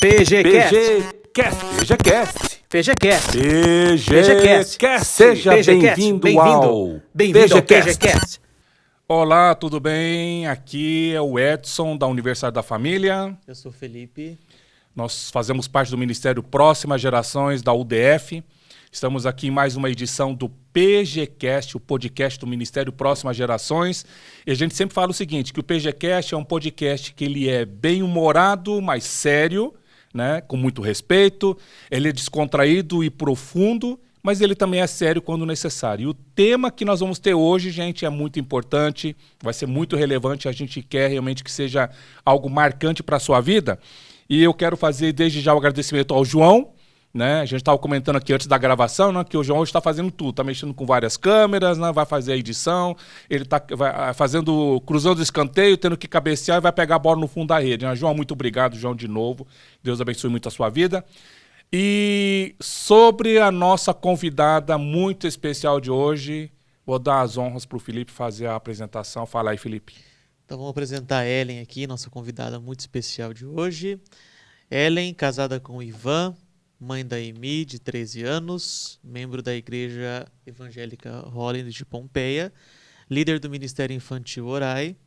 PGCast. Seja bem-vindo ao PGCast. Olá, tudo bem? Aqui é o Edson, da Universidade da Família. Eu sou o Felipe. Nós fazemos parte do Ministério Próximas Gerações, da UDF. Estamos aqui em mais uma edição do PGCast, o podcast do Ministério Próximas Gerações. E a gente sempre fala o seguinte, que o PGCast é um podcast que ele é bem-humorado, mas sério, né, com muito respeito. Ele é descontraído e profundo, mas ele também é sério quando necessário. E o tema que nós vamos ter hoje, gente, é muito importante, vai ser muito relevante, a gente quer realmente que seja algo marcante para a sua vida. E eu quero fazer desde já o agradecimento ao João, né? A gente estava comentando aqui antes da gravação, né, que o João está fazendo tudo, está mexendo com várias câmeras, né, vai fazer a edição, ele está fazendo, cruzando o escanteio, tendo que cabecear e vai pegar a bola no fundo da rede. Né? João, muito obrigado, João, de novo. Deus abençoe muito a sua vida. E sobre a nossa convidada muito especial de hoje, vou dar as honras para o Felipe fazer a apresentação. Fala aí, Felipe. Então vamos apresentar a Ellen aqui, nossa convidada muito especial de hoje. Ellen, casada com o Ivan, mãe da Emi, de 13 anos, membro da Igreja Evangélica Holland de Pompeia, líder do Ministério Infantil Orai,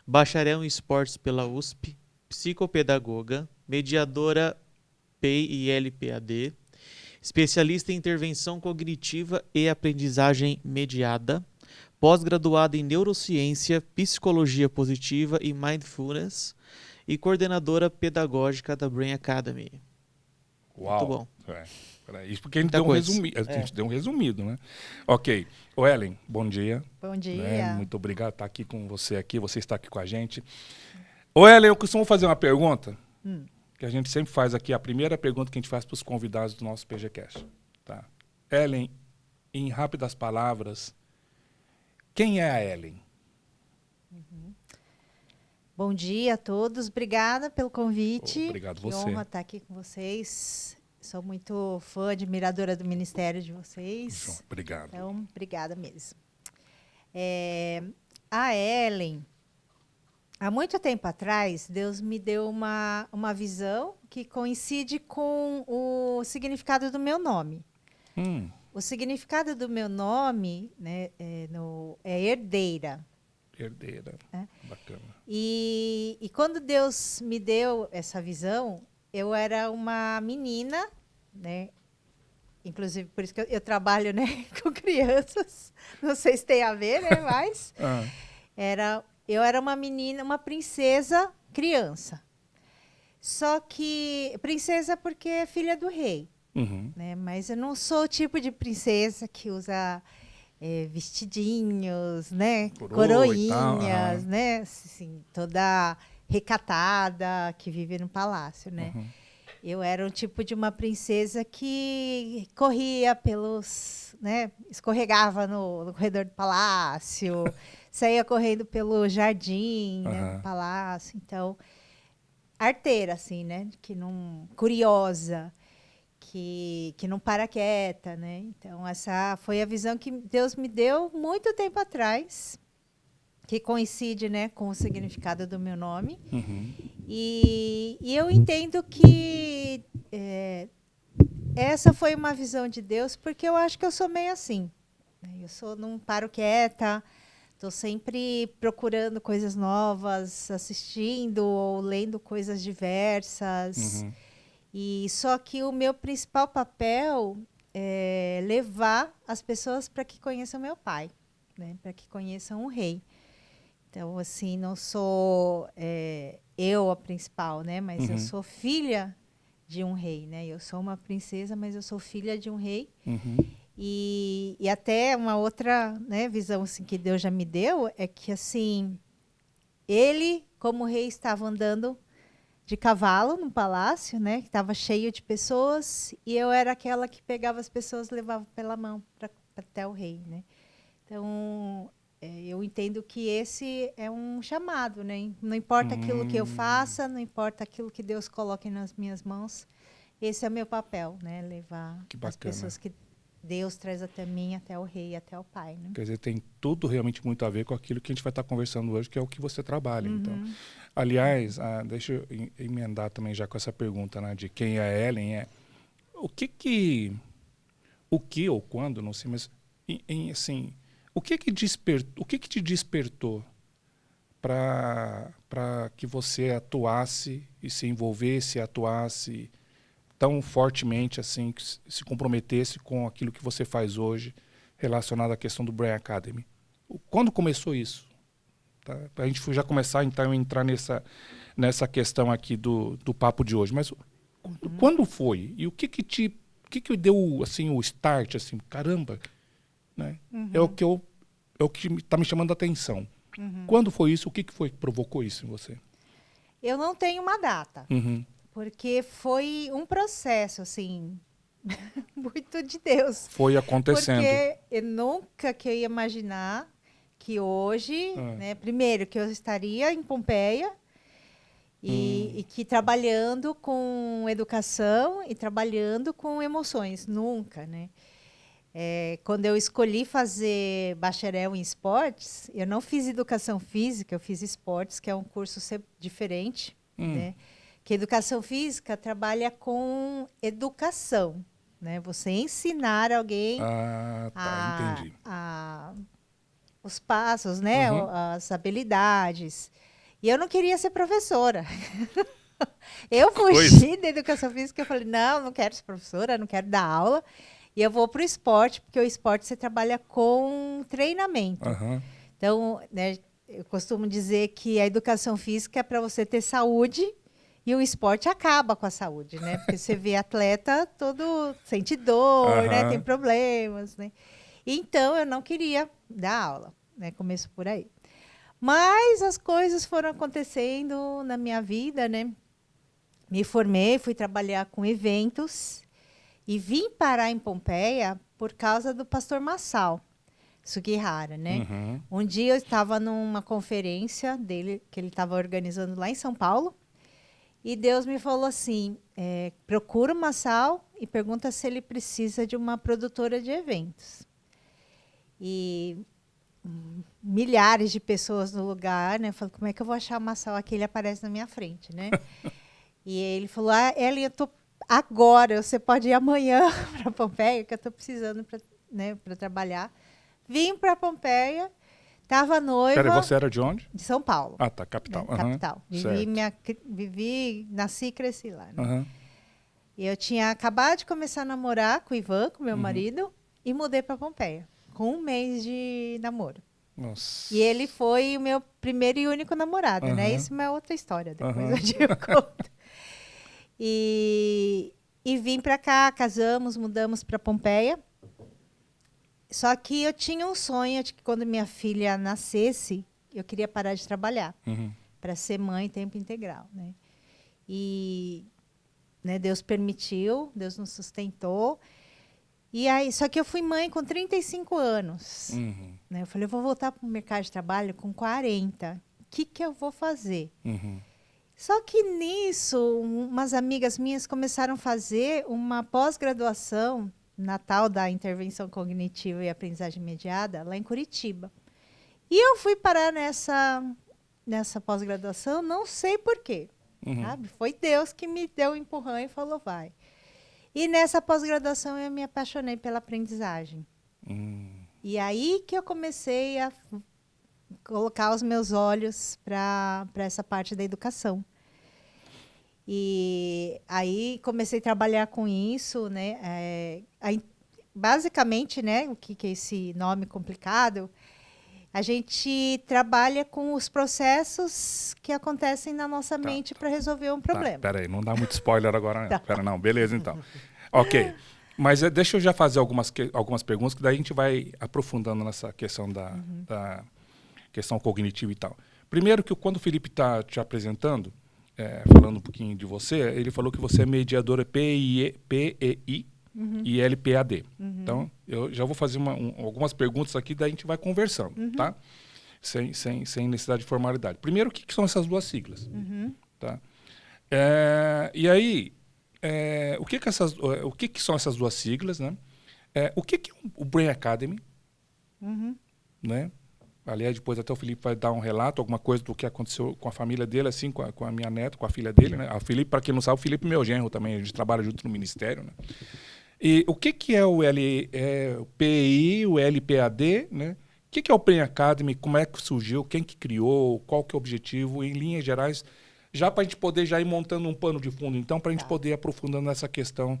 bacharel em esportes pela USP, psicopedagoga, mediadora PEI e LPAD, especialista em intervenção cognitiva e aprendizagem mediada, pós-graduada em neurociência, psicologia positiva e mindfulness e coordenadora pedagógica da Brain Academy. Uau. Muito bom. Isso porque a gente deu um resumido, né? Ok. Ô, Ellen, bom dia. Bom dia. Né? Muito obrigado por estar aqui com você aqui, você está aqui com a gente. Ô, Ellen, eu costumo fazer uma pergunta que a gente sempre faz aqui, a primeira pergunta que a gente faz para os convidados do nosso PGCast. Tá? Ellen, em rápidas palavras, quem é a Ellen? Bom dia a todos, obrigada pelo convite. Obrigado que você. honra estar aqui com vocês. Sou muito fã, admiradora do ministério de vocês. João, obrigado. Então, obrigada mesmo. A Ellen, há muito tempo atrás, Deus me deu uma visão que coincide com o significado do meu nome. O significado do meu nome, né, é herdeira. Herdeira, bacana. E quando Deus me deu essa visão, eu era uma menina, né? Inclusive, por isso que eu trabalho, né, com crianças. Não sei se tem a ver, né? Mas eu era uma menina, uma princesa criança. Só que princesa porque é filha do rei. Né? Mas eu não sou o tipo de princesa que usa vestidinhos, né? Coroinhas, né? Assim, toda recatada, que vive no palácio, né? Eu era um tipo de uma princesa que corria pelos, né? Escorregava no corredor do palácio, saía correndo pelo jardim, né, do palácio. Então, arteira, assim, né? Que não, curiosa. Que não para quieta, né? Então, essa foi a visão que Deus me deu muito tempo atrás, que coincide, né, com o significado do meu nome. E eu entendo que essa foi uma visão de Deus, porque eu acho que eu sou meio assim. Eu não paro quieta, estou sempre procurando coisas novas, assistindo ou lendo coisas diversas. E só que o meu principal papel é levar as pessoas para que conheçam meu pai, né? Para que conheçam o rei. Então, assim, não sou eu a principal, né? Mas eu sou filha de um rei, né? Eu sou uma princesa, mas eu sou filha de um rei. E até uma outra, né, visão assim, que Deus já me deu é que, assim, ele, como rei, estava andando de cavalo no palácio, né, que estava cheio de pessoas, e eu era aquela que pegava as pessoas e levava pela mão até o rei, né? Então, eu entendo que esse é um chamado, né? Não importa aquilo que eu faça, não importa aquilo que Deus coloque nas minhas mãos, esse é o meu papel, né? Levar as pessoas que Deus traz até mim, até o rei, até o pai, né? Quer dizer, tem tudo realmente muito a ver com aquilo que a gente vai estar conversando hoje, que é o que você trabalha. Então, aliás, deixa eu emendar também já com essa pergunta, né, de quem é a Ellen. O que ou quando, não sei, mas assim, o que te despertou para que você atuasse e se envolvesse, atuasse tão fortemente assim, que se comprometesse com aquilo que você faz hoje relacionado à questão do Brain Academy? Quando começou isso? Tá? Para a gente já começar então a entrar nessa questão aqui do papo de hoje. Mas quando foi? E o que deu assim o start, assim, caramba, né? É o que está me chamando a atenção. Quando foi isso? O que foi que provocou isso em você? Eu não tenho uma data. Porque foi um processo, assim, muito de Deus. Foi acontecendo. Porque eu nunca que eu ia imaginar que hoje, né, primeiro, que eu estaria em Pompeia e que trabalhando com educação e trabalhando com emoções. Nunca, né? Quando eu escolhi fazer bacharel em esportes, eu não fiz educação física, eu fiz esportes, que é um curso diferente, né? Que educação física trabalha com educação, né? Você ensinar alguém entendi. Os passos, né? As habilidades. E eu não queria ser professora. Eu fugi da educação física, eu falei, não quero ser professora, não quero dar aula. E eu vou para o esporte, porque o esporte você trabalha com treinamento. Então, né, eu costumo dizer que a educação física é para você ter saúde. E o esporte acaba com a saúde, né? Porque você vê atleta todo sente dor, né? Tem problemas, né? Então, eu não queria dar aula, né? Começo por aí. Mas as coisas foram acontecendo na minha vida, né? Me formei, fui trabalhar com eventos e vim parar em Pompeia por causa do pastor Massal Sugihara, né? Um dia eu estava numa conferência dele, que ele estava organizando lá em São Paulo, e Deus me falou assim, procura o Massal e pergunta se ele precisa de uma produtora de eventos. E milhares de pessoas no lugar, né? Eu falei, como é que eu vou achar o Massal aqui? Ele aparece na minha frente, né? E ele falou, Ellen, eu tô agora, você pode ir amanhã para Pompeia, que eu estou precisando para trabalhar. Vim para Pompeia. Estava noiva. Peraí, você era de onde? De São Paulo. Ah, tá, capital. Capital. Vivi, nasci e cresci lá. Né? E eu tinha acabado de começar a namorar com o Ivan, com meu marido, e mudei para Pompeia, com 1 mês de namoro. Nossa. E ele foi o meu primeiro e único namorado, né? Isso é uma outra história, depois eu te conto. E vim para cá, casamos, mudamos para Pompeia. Só que eu tinha um sonho de que quando minha filha nascesse, eu queria parar de trabalhar para ser mãe em tempo integral, né? E né, Deus permitiu, Deus nos sustentou. E aí, só que eu fui mãe com 35 anos. Né? Eu falei, eu vou voltar para o mercado de trabalho com 40. O que eu vou fazer? Só que nisso, umas amigas minhas começaram a fazer uma pós-graduação na tal da intervenção cognitiva e aprendizagem mediada, lá em Curitiba. E eu fui parar nessa pós-graduação, não sei por quê. Sabe? Foi Deus que me deu um empurrão e falou, vai. E nessa pós-graduação eu me apaixonei pela aprendizagem. E aí que eu comecei a colocar os meus olhos para essa parte da educação. E aí comecei a trabalhar com isso, né? Basicamente, né, o que é esse nome complicado? A gente trabalha com os processos que acontecem na nossa mente para resolver um problema. Peraí, não dá muito spoiler agora, né? Pera, não, beleza, então. Ok. Mas deixa eu já fazer algumas perguntas, que daí a gente vai aprofundando nessa questão da questão cognitiva e tal. Primeiro, que quando o Felipe está te apresentando, falando um pouquinho de você, ele falou que você é mediadora PEI e LPAD. Então, eu já vou fazer algumas perguntas aqui, daí a gente vai conversando, tá? Sem necessidade de formalidade. Primeiro, o que são essas duas siglas? Tá? E aí, o que são essas duas siglas, né? O que é o Brain Academy? Uhum. Né? Aliás, depois até o Felipe vai dar um relato, alguma coisa do que aconteceu com a família dele, assim, com a minha neta, com a filha dele, né? A Felipe, para quem não sabe, o Felipe é meu genro também, a gente trabalha junto no Ministério, né? E o que é o PI, o LPAD, né? O que é o Brain Academy, como é que surgiu, quem que criou, qual que é o objetivo, em linhas gerais, já para a gente poder já ir montando um pano de fundo, então, para a gente poder ir aprofundando nessa questão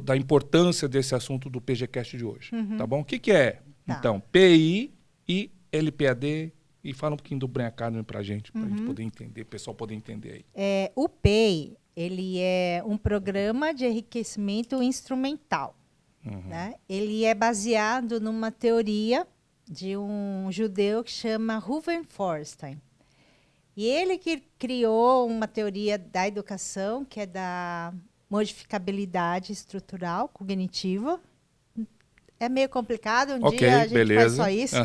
da importância desse assunto do PGCast de hoje, tá bom? O que é, então, PI e LPAD, e fala um pouquinho do Brain Academy para a gente poder entender, o pessoal poder entender aí. O PEI, ele é um programa de enriquecimento instrumental. Né? Ele é baseado numa teoria de um judeu que chama Reuven Feuerstein. E ele que criou uma teoria da educação, que é da modificabilidade estrutural cognitiva. É meio complicado, dia a gente faz só isso.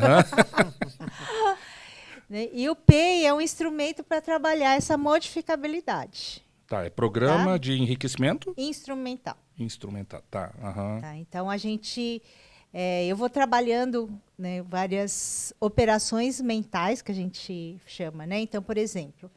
E o PEI é um instrumento para trabalhar essa modificabilidade. Tá, é programa de enriquecimento? Instrumental. Instrumental, tá. Tá, então, eu vou trabalhando, né, várias operações mentais, que a gente chama. Né? Então, por exemplo,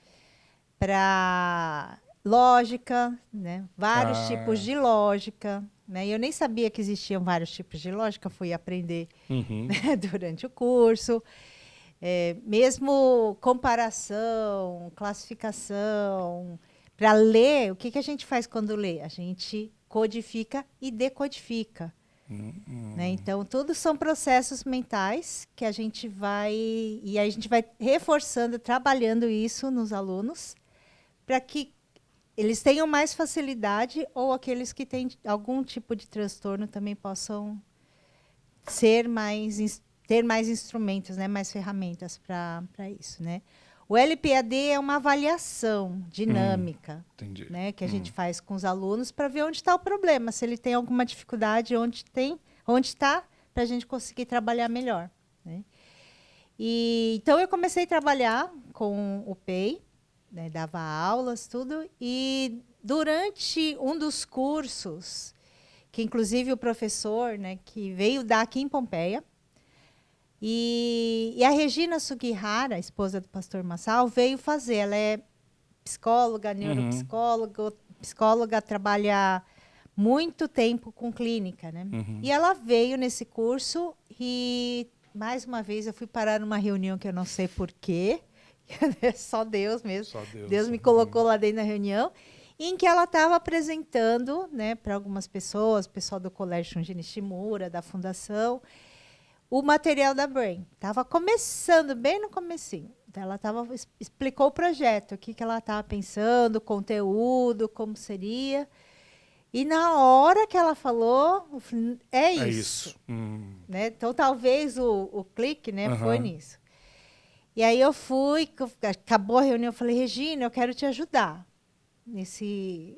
para lógica, né, vários tipos de lógica. Né? Eu nem sabia que existiam vários tipos de lógica, fui aprender né, durante o curso. Mesmo comparação, classificação. Para ler, o que a gente faz quando lê? A gente codifica e decodifica. Né? Então, tudo são processos mentais que a gente vai... E a gente vai reforçando, trabalhando isso nos alunos, para que eles tenham mais facilidade, ou aqueles que têm algum tipo de transtorno também possam ter mais instrumentos, né? Mais ferramentas para isso. Né? O LPAD é uma avaliação dinâmica, né? Que a gente faz com os alunos para ver onde está o problema, se ele tem alguma dificuldade, onde está, para a gente conseguir trabalhar melhor. Né? Então, eu comecei a trabalhar com o PEI, né, dava aulas, tudo, e durante um dos cursos, que inclusive o professor, né, que veio dar aqui em Pompeia, e a Regina Sugihara, a esposa do pastor Massal, veio fazer. Ela é psicóloga, psicóloga, trabalha muito tempo com clínica. Né? E ela veio nesse curso e, mais uma vez, eu fui parar numa reunião que eu não sei porquê, só Deus mesmo. Só Deus me colocou lá dentro da reunião, em que ela estava apresentando, né, para algumas pessoas, pessoal do Colégio Shunji Nishimura, da Fundação, o material da Brain. Estava começando, bem no comecinho. Então, ela explicou o projeto, o que ela estava pensando, o conteúdo, como seria. E na hora que ela falou, eu falei, é isso. Né? Então, talvez o clique, né, foi nisso. E aí eu fui, acabou a reunião, eu falei, Regina, eu quero te ajudar nesse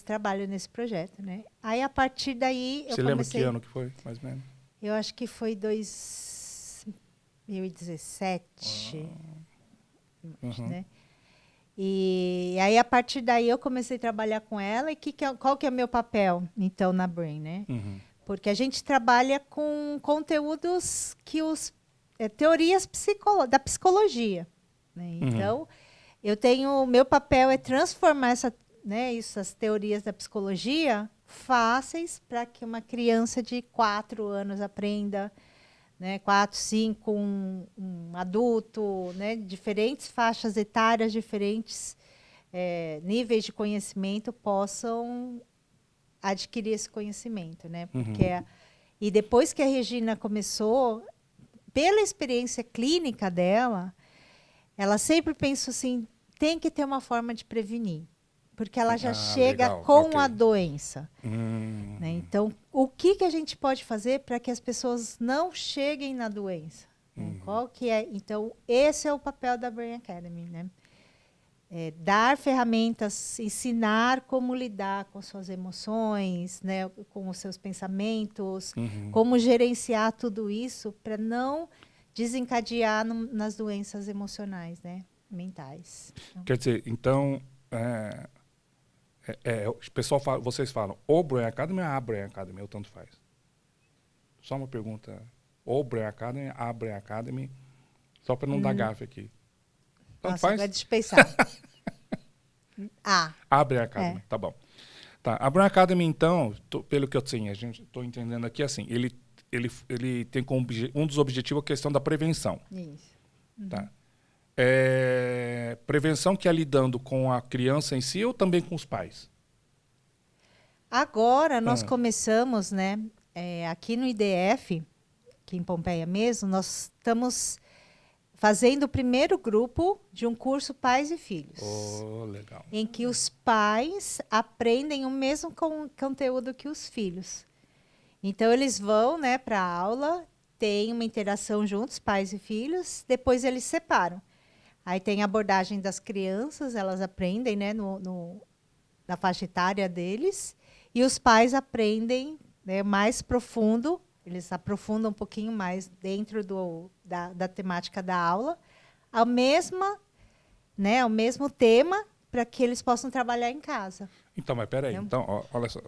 trabalho, nesse projeto. Né? Aí, a partir daí, Você lembra que ano que foi, mais ou menos? Eu acho que foi 2017. Né? E aí, a partir daí, eu comecei a trabalhar com ela. E qual que é o meu papel, então, na Brain? Né? Porque a gente trabalha com conteúdos que teorias da psicologia. Né? Então, meu papel é transformar essas teorias da psicologia fáceis para que uma criança de 4 anos aprenda, né, 4, 5, um adulto, né, diferentes faixas etárias, diferentes níveis de conhecimento possam adquirir esse conhecimento. Né? E depois que a Regina começou, pela experiência clínica dela, ela sempre pensou assim, tem que ter uma forma de prevenir. Porque ela já chega com a doença. Né? Então, o que a gente pode fazer para que as pessoas não cheguem na doença? Né? Qual que é? Então, esse é o papel da Brain Academy. Né? Dar ferramentas, ensinar como lidar com suas emoções, né? Com os seus pensamentos, como gerenciar tudo isso para não desencadear nas doenças emocionais, né? Mentais. Então, quer dizer, então... o pessoal vocês falam o Brain Academy ou a Brain Academy, ou tanto faz? Só uma pergunta. Ou Brain Academy, a Brain Academy, só para não dar gafe aqui. Então Nossa, faz. deixa eu pensar. A Brain Academy, tá bom. Tá, a Brain Academy, então, pelo que eu tenho, estou entendendo aqui, assim, ele tem como um dos objetivos a questão da prevenção. Isso. Tá? Prevenção que é lidando com a criança em si ou também com os pais? Agora nós começamos, né, aqui no IDF, aqui em Pompeia mesmo, nós estamos fazendo o primeiro grupo de um curso Pais e Filhos. Oh, legal. Em que os pais aprendem o mesmo conteúdo que os filhos. Então, eles vão, né, para a aula, tem uma interação juntos, pais e filhos, depois eles separam. Aí tem a abordagem das crianças, elas aprendem, né, na faixa etária deles, e os pais aprendem, né, mais profundo, eles aprofundam um pouquinho mais dentro da temática da aula, o mesmo tema, para que eles possam trabalhar em casa. Então, mas peraí. Então, olha só.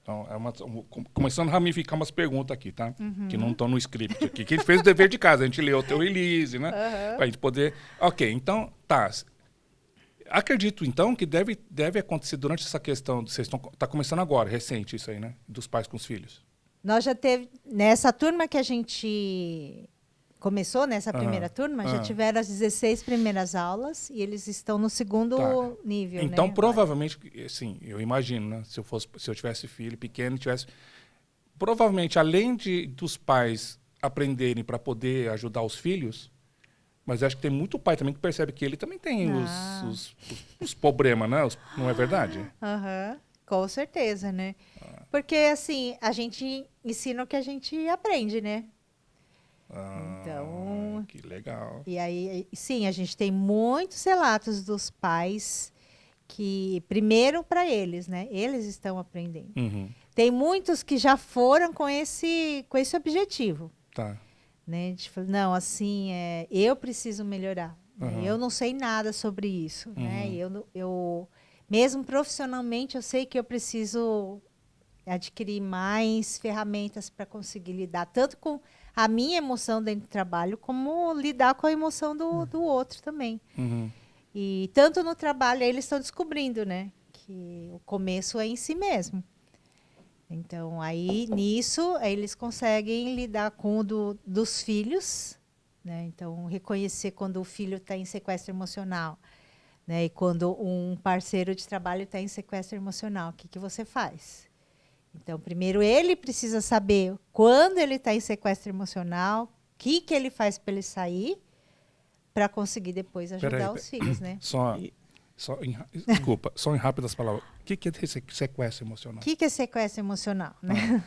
Então, começando a ramificar umas perguntas aqui, tá? Que não estão no script aqui. Que a gente fez o dever de casa, a gente leu o teu release, né? Para a gente poder... Ok, então, tá. Acredito, então, que deve acontecer durante essa questão... Está começando agora, recente isso aí, né? Dos pais com os filhos. Nós já teve... Nessa turma que a gente começou, nessa primeira turma, já tiveram as 16 primeiras aulas e eles estão no segundo nível, então, né? provavelmente, assim, eu imagino, né? Se eu tivesse filho pequeno, provavelmente, além dos pais aprenderem para poder ajudar os filhos, mas acho que tem muito pai também que percebe que ele também tem os problemas, né? Não é verdade? Com certeza, né? Porque, assim, a gente ensina o que a gente aprende, né? Então, que legal. E aí, sim, a gente tem muitos relatos dos pais que, primeiro para eles, né? Eles estão aprendendo. Tem muitos que já foram com esse objetivo. Tá. Né? De falar, não, assim, eu preciso melhorar. Né? Eu não sei nada sobre isso. Né? Eu, mesmo profissionalmente, eu sei que eu preciso adquirir mais ferramentas para conseguir lidar tanto com a minha emoção dentro do trabalho, como lidar com a emoção do outro também. E tanto no trabalho, eles estão descobrindo, né, que o começo é em si mesmo. Então, aí, nisso, aí eles conseguem lidar com o dos filhos, né? Então, reconhecer quando o filho está em sequestro emocional, né? E quando um parceiro de trabalho está em sequestro emocional, o que você faz? Então, primeiro ele precisa saber quando ele está em sequestro emocional, o que ele faz para ele sair, para conseguir depois ajudar os filhos, né? Desculpa, só em rápidas palavras. O que é sequestro emocional? O que é sequestro emocional? Né?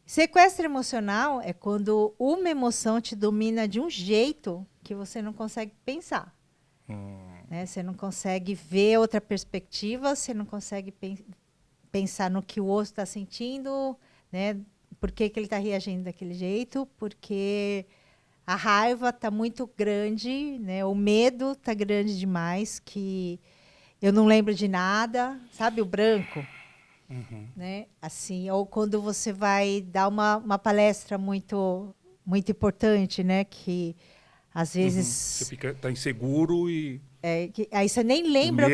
Sequestro emocional é quando uma emoção te domina de um jeito que você não consegue pensar. Né? Você não consegue ver outra perspectiva, você não consegue pensar no que o outro está sentindo, né? Por que ele está reagindo daquele jeito, porque a raiva está muito grande, né? O medo está grande demais, que eu não lembro de nada, sabe? O branco. Né? Assim, ou quando você vai dar uma palestra muito, muito importante, né? Que às vezes... Você está inseguro e... aí você nem lembra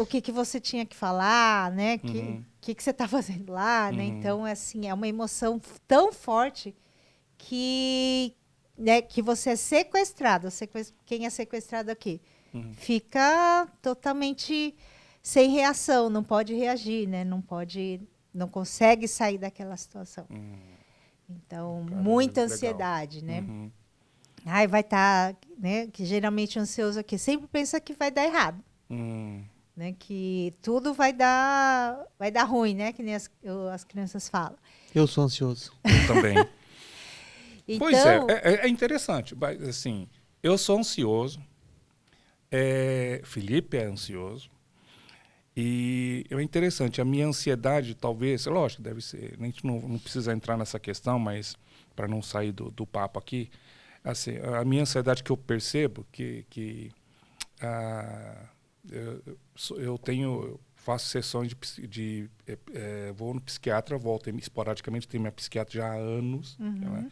o que você tinha que falar, né? Que você está fazendo lá, né? Então, assim, é uma emoção tão forte que, né, que você é sequestrado. Quem é sequestrado aqui? Fica totalmente sem reação, não pode reagir, né? Não consegue sair daquela situação. Então, muita ansiedade, né? Ai, vai estar, né? Que geralmente o ansioso aqui sempre pensa que vai dar errado. Né, que tudo vai dar ruim, né? Que nem as crianças falam. Eu sou ansioso. Eu também. Então, pois é interessante. Mas, assim, eu sou ansioso. Felipe é ansioso. E é interessante. A minha ansiedade, talvez, lógico, deve ser. A gente não precisa entrar nessa questão, mas para não sair do papo aqui, assim, a minha ansiedade que eu percebo eu faço sessões vou no psiquiatra, volto esporadicamente, tenho minha psiquiatra já há anos. Né?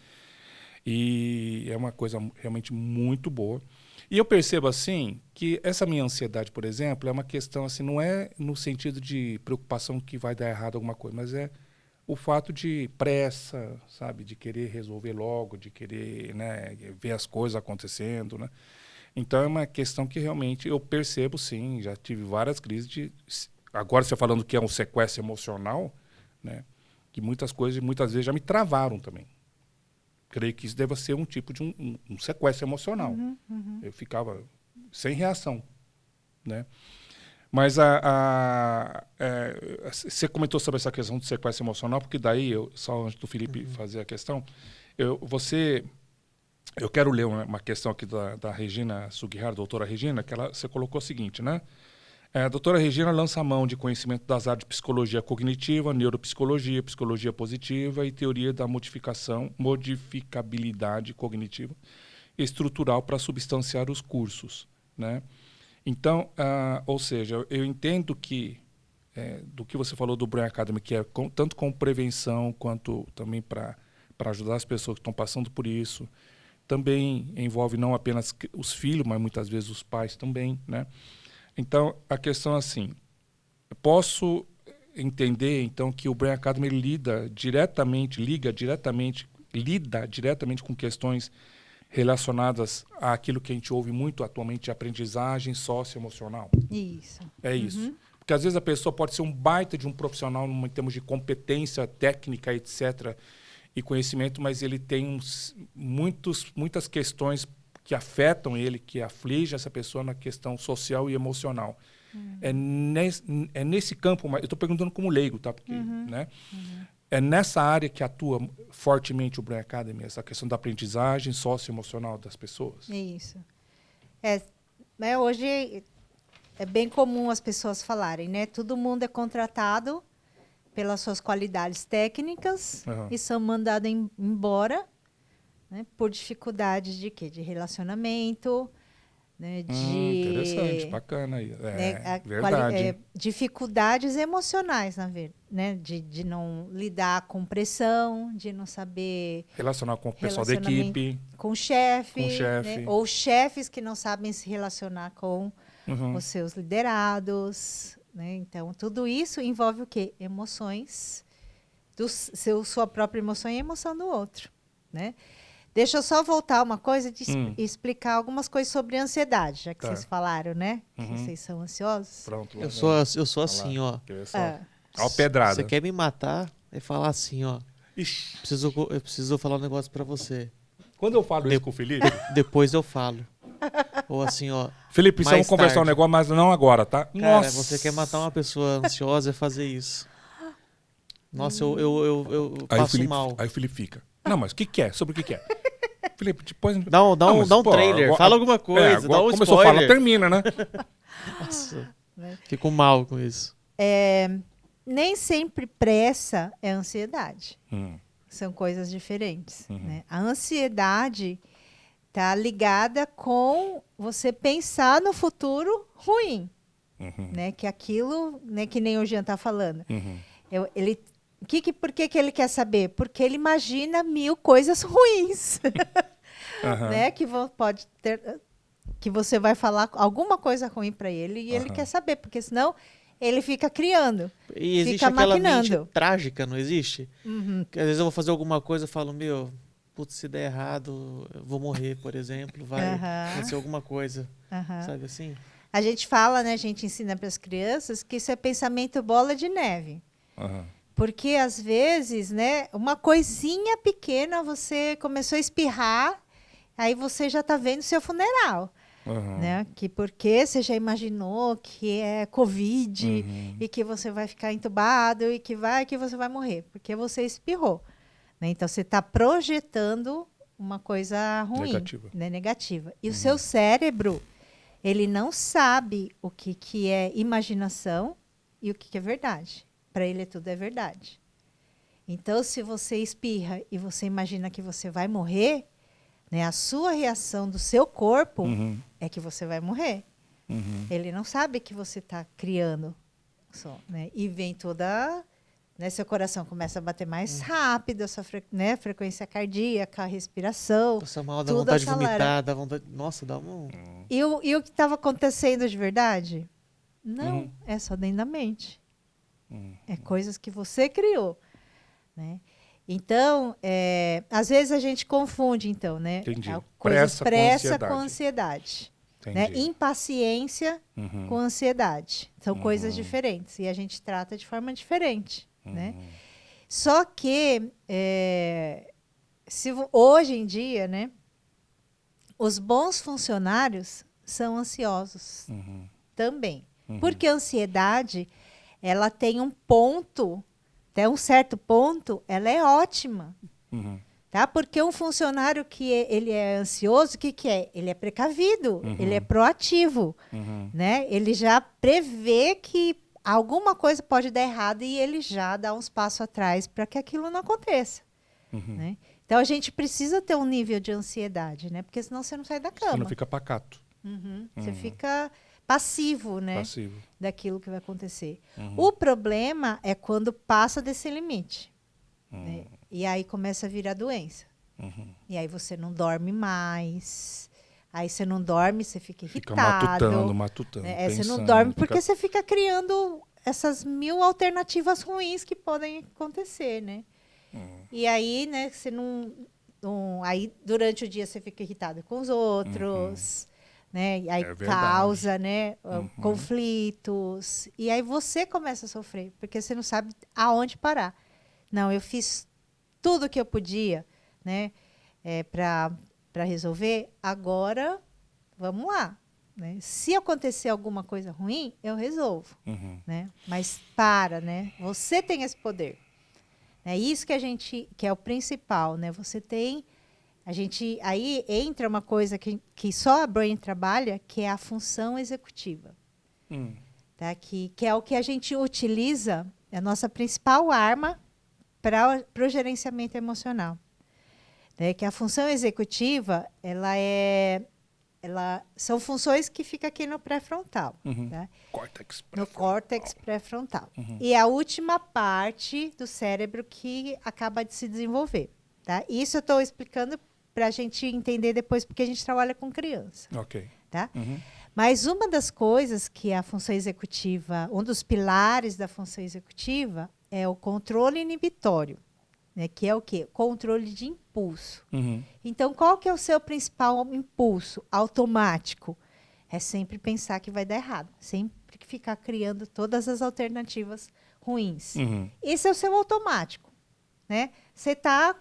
E é uma coisa realmente muito boa. E eu percebo, assim, que essa minha ansiedade, por exemplo, é uma questão, assim, não é no sentido de preocupação que vai dar errado alguma coisa, mas é o fato de pressa, sabe? De querer resolver logo, de querer, né, ver as coisas acontecendo, né? Então, é uma questão que realmente eu percebo, sim, já tive várias crises Agora, você falando que é um sequestro emocional, né? Que muitas coisas, muitas vezes, já me travaram também. Creio que isso deva ser um tipo de um sequestro emocional. Eu ficava sem reação, né? Mas você comentou sobre essa questão do sequestro emocional, porque daí, só antes do Felipe fazer a questão, eu quero ler uma questão aqui da Regina Sugiar, doutora Regina, que você colocou o seguinte, né? A doutora Regina lança a mão de conhecimento das áreas de psicologia cognitiva, neuropsicologia, psicologia positiva e teoria da modificabilidade cognitiva estrutural para substanciar os cursos, né? Então, ou seja, eu entendo que do que você falou do Brain Academy, que é tanto com prevenção quanto também para ajudar as pessoas que estão passando por isso, também envolve não apenas os filhos, mas muitas vezes os pais também, né? Então, a questão é assim, eu posso entender, então, que o Brain Academy lida diretamente com questões relacionadas àquilo que a gente ouve muito atualmente de aprendizagem socioemocional. Isso. É isso. Porque, às vezes, a pessoa pode ser um baita de um profissional em termos de competência técnica, etc., e conhecimento, mas ele tem muitas questões que afetam ele, que afligem essa pessoa na questão social e emocional. É nesse campo, eu estou perguntando como leigo, tá? Porque, né? É nessa área que atua fortemente o Brain Academy, essa questão da aprendizagem socioemocional das pessoas. Isso. Hoje é bem comum as pessoas falarem, né? Todo mundo é contratado pelas suas qualidades técnicas e são mandados embora, né, por dificuldades de quê? De relacionamento, né, interessante, bacana aí. Verdade. Dificuldades emocionais, né, de não lidar com pressão, de não saber relacionar com o pessoal da equipe, com o chefe, né, ou chefes que não sabem se relacionar com os seus liderados, né? Então, tudo isso envolve o quê? Emoções, sua própria emoção e a emoção do outro, né? Deixa eu só voltar uma coisa e explicar algumas coisas sobre ansiedade, já que vocês falaram, né? Que vocês são ansiosos. Pronto. Eu sou assim, ó. Ó, pedrada. Você quer me matar? É falar assim, ó. Eu preciso falar um negócio pra você. Quando eu falo isso com o Felipe... Depois eu falo. Ou assim, ó. Felipe, precisamos conversar um negócio, mas não agora, tá? Cara, Nossa. você quer matar uma pessoa ansiosa é fazer isso. Nossa, eu passo mal. Aí o Felipe fica. Não, mas o que é? Sobre o que é? Felipe, depois... Dá um trailer, fala alguma coisa, dá um começou spoiler. a falar, termina, né? Nossa, fico mal com isso. Nem sempre pressa é ansiedade. São coisas diferentes. Né? A ansiedade está ligada com você pensar no futuro ruim. Né? Que aquilo, né, que nem o Jean está falando. Por que ele quer saber? Porque ele imagina 1000 coisas ruins. Né? Que você vai falar alguma coisa ruim para ele e ele quer saber, porque senão ele fica criando, e existe fica aquela maquinando. mente trágica, não existe? Que às vezes eu vou fazer alguma coisa e falo, putz, se der errado, eu vou morrer, por exemplo, vai acontecer alguma coisa, sabe assim? A gente fala, né, a gente ensina para as crianças que isso é pensamento bola de neve. Porque, às vezes, né, uma coisinha pequena, você começou a espirrar, aí você já está vendo seu funeral. Né? Porque você já imaginou que é Covid e que você vai ficar entubado e que você vai morrer, porque você espirrou. Né? Então, você está projetando uma coisa ruim, negativa. E o seu cérebro, ele não sabe o que é imaginação e o que é verdade. Para ele, tudo é verdade. Então, se você espirra e você imagina que você vai morrer, né, a sua reação do seu corpo é que você vai morrer. Ele não sabe que você está criando Só, né? E vem toda... Né, seu coração começa a bater mais rápido, a sua frequência cardíaca, a respiração. Nossa, mal, dá tudo vontade de acelera. vomitar, dá vontade... Nossa, dá um... E o que estava acontecendo de verdade? Não, é só dentro da mente. É coisas que você criou. Né? Então, às vezes a gente confunde, então, né? Entendi. Coisas pressa com com ansiedade. Né? Entendi. Impaciência com ansiedade. São coisas diferentes. E a gente trata de forma diferente. Né? Só que, hoje em dia, né, os bons funcionários são ansiosos também. Porque a ansiedade, ela tem um ponto, até um certo ponto, ela é ótima. Tá? Porque um funcionário que ele é ansioso, o que é? Ele é precavido, ele é proativo. Né? Ele já prevê que alguma coisa pode dar errado e ele já dá uns passos atrás para que aquilo não aconteça. Né? Então, a gente precisa ter um nível de ansiedade, né? Porque senão você não sai da cama. Você não fica pacato. Você fica passivo, né? Passivo. Daquilo que vai acontecer. O problema é quando passa desse limite. Né? E aí começa a virar doença. E aí você não dorme mais. Aí você não dorme, você fica irritado. Fica matutando. Você pensando, não dorme porque você fica criando essas 1000 alternativas ruins que podem acontecer, né? E aí, né, você aí durante o dia você fica irritado com os outros, né? E aí causa, né, conflitos. E aí você começa a sofrer, porque você não sabe aonde parar. Não, eu fiz tudo o que eu podia, né, para resolver, agora vamos lá. Né? Se acontecer alguma coisa ruim, eu resolvo. Né? Mas né? Você tem esse poder. É isso que é o principal. Né? Você tem... Aí entra uma coisa que só a Brain trabalha, que é a função executiva. Tá? Que é o que a gente utiliza, é a nossa principal arma para o gerenciamento emocional. Né, que a função executiva, são funções que ficam aqui no pré-frontal. Tá? No córtex pré-frontal. E a última parte do cérebro que acaba de se desenvolver. Tá? Isso eu estou explicando para a gente entender depois, porque a gente trabalha com criança. Ok. Tá? Mas uma das coisas que a função executiva, um dos pilares da função executiva é o controle inibitório. Né, que é o quê? Controle de impulso. Então, qual que é o seu principal impulso automático? É sempre pensar que vai dar errado. Sempre ficar criando todas as alternativas ruins. Esse é o seu automático. Né? Você está,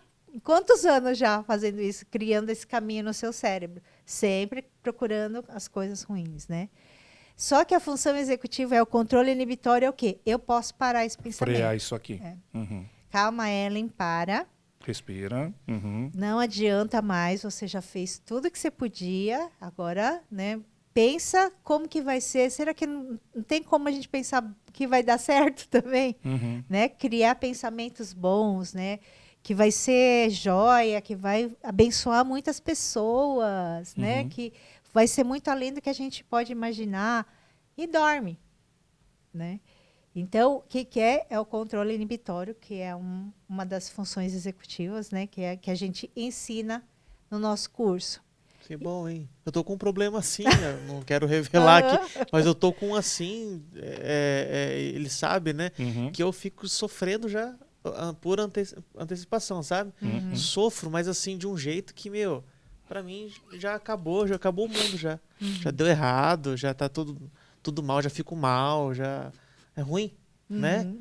quantos anos já fazendo isso? Criando esse caminho no seu cérebro. Sempre procurando as coisas ruins. Né? Só que a função executiva é o controle inibitório, é o quê? Eu posso parar esse pensamento. Frear isso aqui. Calma, Ellen, para. Respira. Não adianta mais, você já fez tudo que você podia. Agora, né, pensa como que vai ser. Será que não tem como a gente pensar que vai dar certo também? Né? Criar pensamentos bons, né? Que vai ser joia, que vai abençoar muitas pessoas, né? Que vai ser muito além do que a gente pode imaginar. E dorme, né? Então, o que é o controle inibitório, que é uma das funções executivas, né, que a gente ensina no nosso curso. Que bom, hein? Eu tô com um problema assim, né? Não quero revelar aqui, mas eu tô com assim, ele sabe, né, que eu fico sofrendo já por antecipação, sabe? Sofro, mas assim, de um jeito que, pra mim já acabou o mundo já. Já deu errado, já tá tudo mal, já fico mal, já... É ruim, né?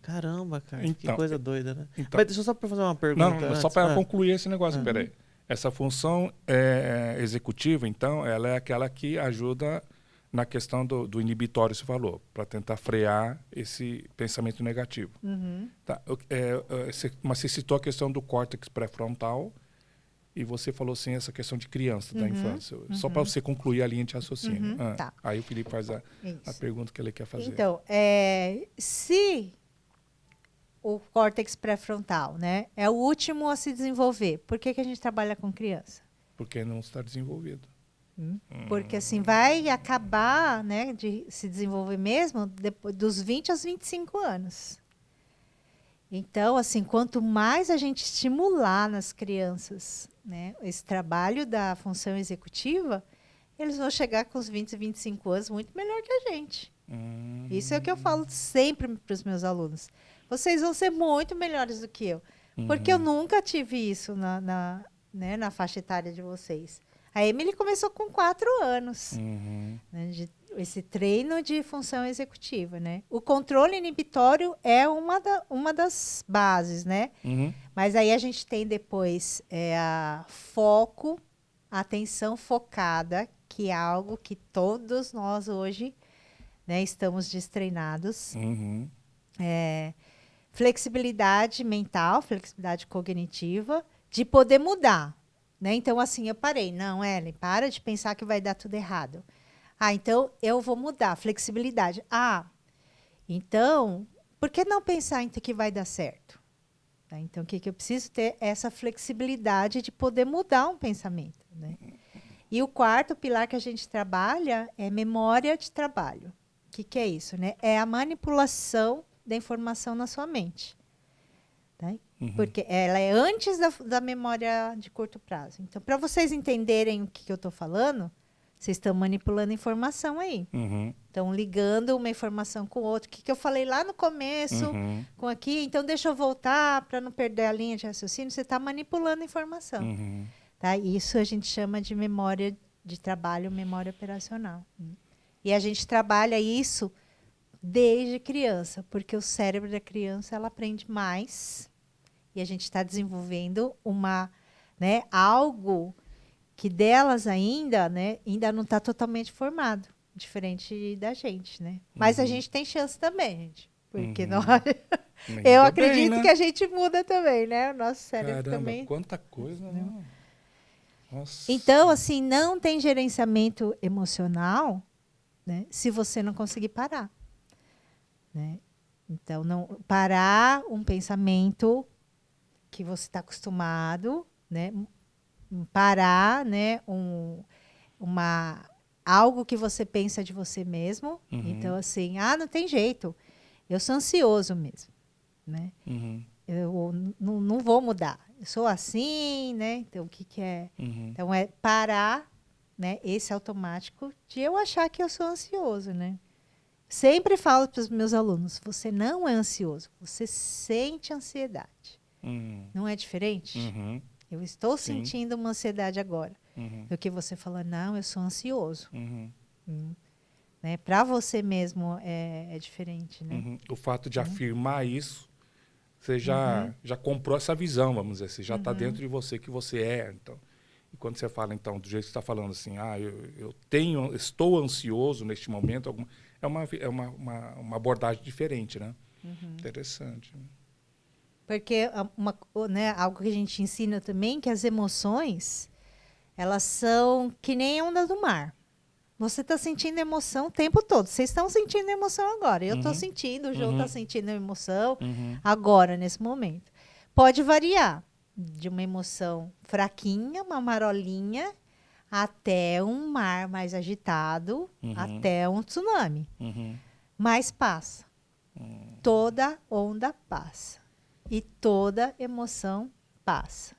Caramba, cara, então, que coisa doida, né? Então, mas deixa eu só para fazer uma pergunta. Não, só para concluir esse negócio, peraí. Essa função executiva, então, ela é aquela que ajuda na questão do inibitório, você falou, para tentar frear esse pensamento negativo. Tá? Mas você citou a questão do córtex pré-frontal, e você falou assim, essa questão de criança, da infância. Só para você concluir a linha de raciocínio. Tá. Aí o Felipe faz a pergunta que ele quer fazer. Então, se o córtex pré-frontal, né, é o último a se desenvolver, por que a gente trabalha com criança? Porque não está desenvolvido. Porque assim, vai acabar, né, de se desenvolver mesmo depois dos 20 aos 25 anos. Então, assim, quanto mais a gente estimular nas crianças, né, esse trabalho da função executiva, eles vão chegar com os 20 e 25 anos muito melhor que a gente. Isso é o que eu falo sempre para os meus alunos. Vocês vão ser muito melhores do que eu. Porque eu nunca tive isso né, na faixa etária de vocês. A Emily começou com 4 anos. Né, esse treino de função executiva, né? O controle inibitório é uma das bases, né? Mas aí a gente tem depois a foco, a atenção focada, que é algo que todos nós hoje, né, estamos destreinados. Flexibilidade mental, flexibilidade cognitiva, de poder mudar. Né? Então, assim, eu parei. Não, Ellen, para de pensar que vai dar tudo errado. Então, eu vou mudar. Flexibilidade. Então, por que não pensar em que vai dar certo? Tá? Então, o que eu preciso ter? Essa flexibilidade de poder mudar um pensamento. Né? E o quarto pilar que a gente trabalha é memória de trabalho. O que é isso? Né? É a manipulação da informação na sua mente. Tá? Porque ela é antes da memória de curto prazo. Então, para vocês entenderem o que eu estou falando, vocês estão manipulando informação aí. Estão ligando uma informação com outra. O que eu falei lá no começo, com aqui, então deixa eu voltar para não perder a linha de raciocínio. Você está manipulando informação. Tá? Isso a gente chama de memória de trabalho, memória operacional. E a gente trabalha isso desde criança, porque o cérebro da criança ela aprende mais e a gente está desenvolvendo né, algo que delas ainda não está totalmente formado, diferente da gente, né? Mas a gente tem chance também, gente, porque eu acredito bem, né? Que a gente muda também, né? O nosso cérebro também. Quanta coisa, né? Nossa. Então, assim, não tem gerenciamento emocional, né, se você não conseguir parar. Né? Então, não parar um pensamento que você está acostumado, né? Parar, né? Algo que você pensa de você mesmo. Então, assim, não tem jeito. Eu sou ansioso mesmo. Né? Eu não vou mudar. Eu sou assim, né? Então, o que é? Então, é parar, né? Esse automático de eu achar que eu sou ansioso, né? Sempre falo para os meus alunos, você não é ansioso, você sente ansiedade. Não é diferente? Eu estou sentindo uma ansiedade agora. Do que você falando, não, eu sou ansioso. Né? Para você mesmo é diferente. Né? O fato de afirmar isso, você já comprou essa visão, vamos dizer assim, já está dentro de você que você é. Então, e quando você fala, então, do jeito que você está falando assim, estou ansioso neste momento, é uma abordagem diferente, né? Interessante. Porque né, algo que a gente ensina também, que as emoções, elas são que nem ondas do mar. Você está sentindo emoção o tempo todo. Vocês estão sentindo emoção agora. Eu estou sentindo, o João está sentindo emoção agora, nesse momento. Pode variar de uma emoção fraquinha, uma marolinha, até um mar mais agitado, até um tsunami. Mas passa. Toda onda passa. E toda emoção passa.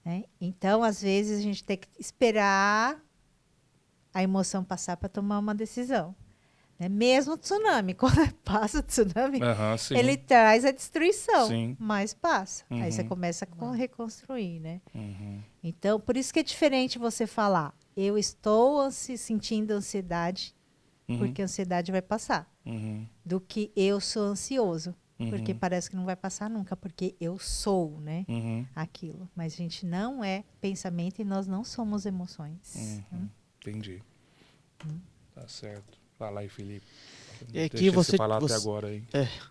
Né? Então, às vezes, a gente tem que esperar a emoção passar para tomar uma decisão. Né? Mesmo o tsunami, quando passa o tsunami, ele traz a destruição, mas passa. Aí você começa a reconstruir. Né? Então, por isso que é diferente você falar, eu estou sentindo ansiedade, porque a ansiedade vai passar, do que eu sou ansioso, porque parece que não vai passar nunca, porque eu sou, né, aquilo. Mas a gente não é pensamento e nós não somos emoções. Entendi. Tá certo. Fala aí, Felipe. Que você falar até agora aí.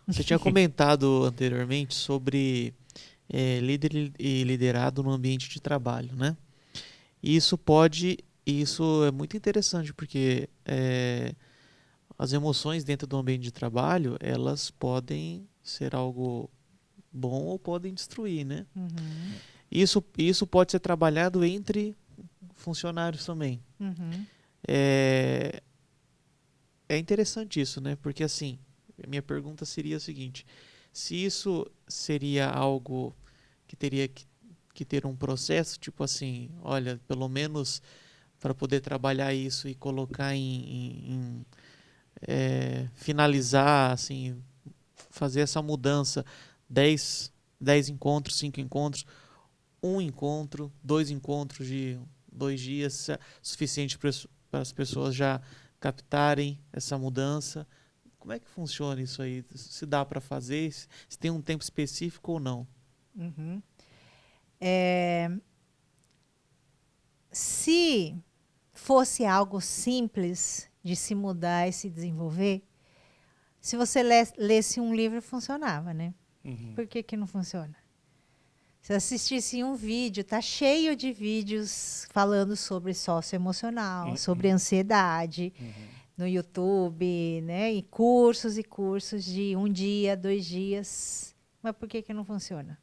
Você tinha comentado anteriormente sobre líder e liderado no ambiente de trabalho, né? E isso é muito interessante, porque as emoções dentro do ambiente de trabalho, elas podem ser algo bom ou podem destruir, né? Isso pode ser trabalhado entre funcionários também. Uhum. É interessante isso, né? Porque assim, a minha pergunta seria a seguinte: se isso seria algo que teria que ter um processo, tipo assim, olha, pelo menos para poder trabalhar isso e colocar finalizar, assim, fazer essa mudança, 10 encontros, 5 encontros, um encontro, 2 encontros de 2 dias, suficiente para as pessoas já captarem essa mudança. Como é que funciona isso aí? Se dá para fazer? Se tem um tempo específico ou não? Uhum. Se fosse algo simples de se mudar e se desenvolver, se você lesse um livro, funcionava, né? Uhum. Por que não funciona? Se assistisse um vídeo, tá cheio de vídeos falando sobre socioemocional, sobre ansiedade, no YouTube, né? E cursos de 1 dia, 2 dias. Mas por que não funciona?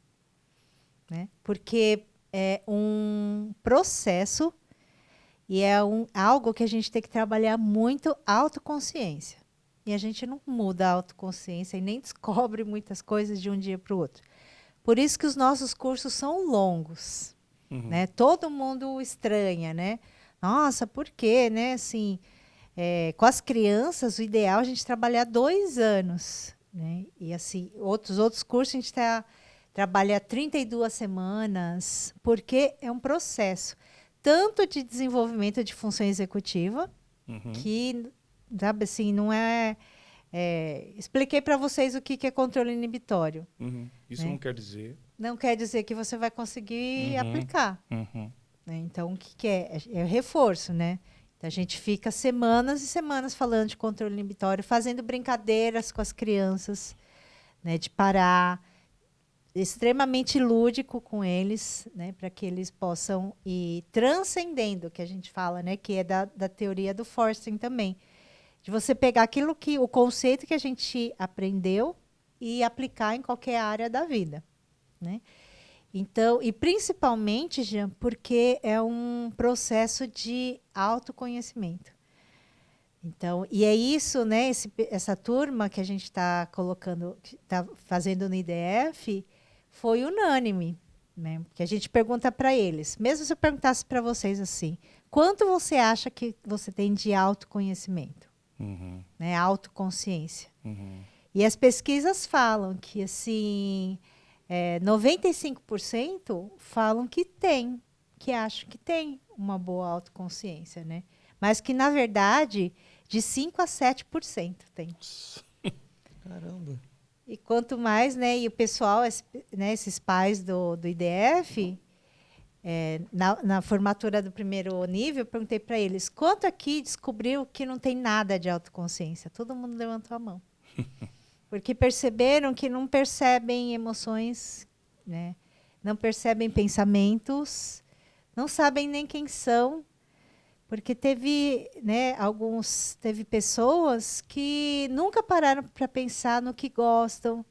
Né? Porque é um processo e é algo que a gente tem que trabalhar muito autoconsciência. E a gente não muda a autoconsciência e nem descobre muitas coisas de um dia para o outro. Por isso que os nossos cursos são longos. Né? Todo mundo estranha, né? Nossa, por quê? Né? Assim, com as crianças, o ideal é a gente trabalhar 2 anos. Né? E assim, outros cursos a gente trabalha 32 semanas, porque é um processo tanto de desenvolvimento de função executiva, que, sabe assim, não é... expliquei para vocês o que é controle inibitório. Isso né? não quer dizer... Não quer dizer que você vai conseguir aplicar. Né? Então, o que é? É reforço, né? Então, a gente fica semanas e semanas falando de controle inibitório, fazendo brincadeiras com as crianças, né? De parar, extremamente lúdico com eles, né? Para que eles possam ir transcendendo, que a gente fala, né? Que é da teoria do Forster também. De você pegar o conceito que a gente aprendeu e aplicar em qualquer área da vida. Né? Então, e principalmente, Jean, porque é um processo de autoconhecimento. Então, e é isso, né? Essa turma que a gente está colocando, está fazendo no IDF, foi unânime, né? Porque a gente pergunta para eles, mesmo se eu perguntasse para vocês assim, quanto você acha que você tem de autoconhecimento, né? Autoconsciência. E as pesquisas falam que assim 95% falam que acham que tem uma boa autoconsciência, né? Mas que, na verdade, de 5% a 7% tem. Caramba! E quanto mais, né? E o pessoal, né, esses pais do IDF, na formatura do primeiro nível, eu perguntei para eles, quanto aqui descobriu que não tem nada de autoconsciência? Todo mundo levantou a mão. Porque perceberam que não percebem emoções, né? Não percebem pensamentos, não sabem nem quem são, porque teve pessoas que nunca pararam para pensar no que gostam,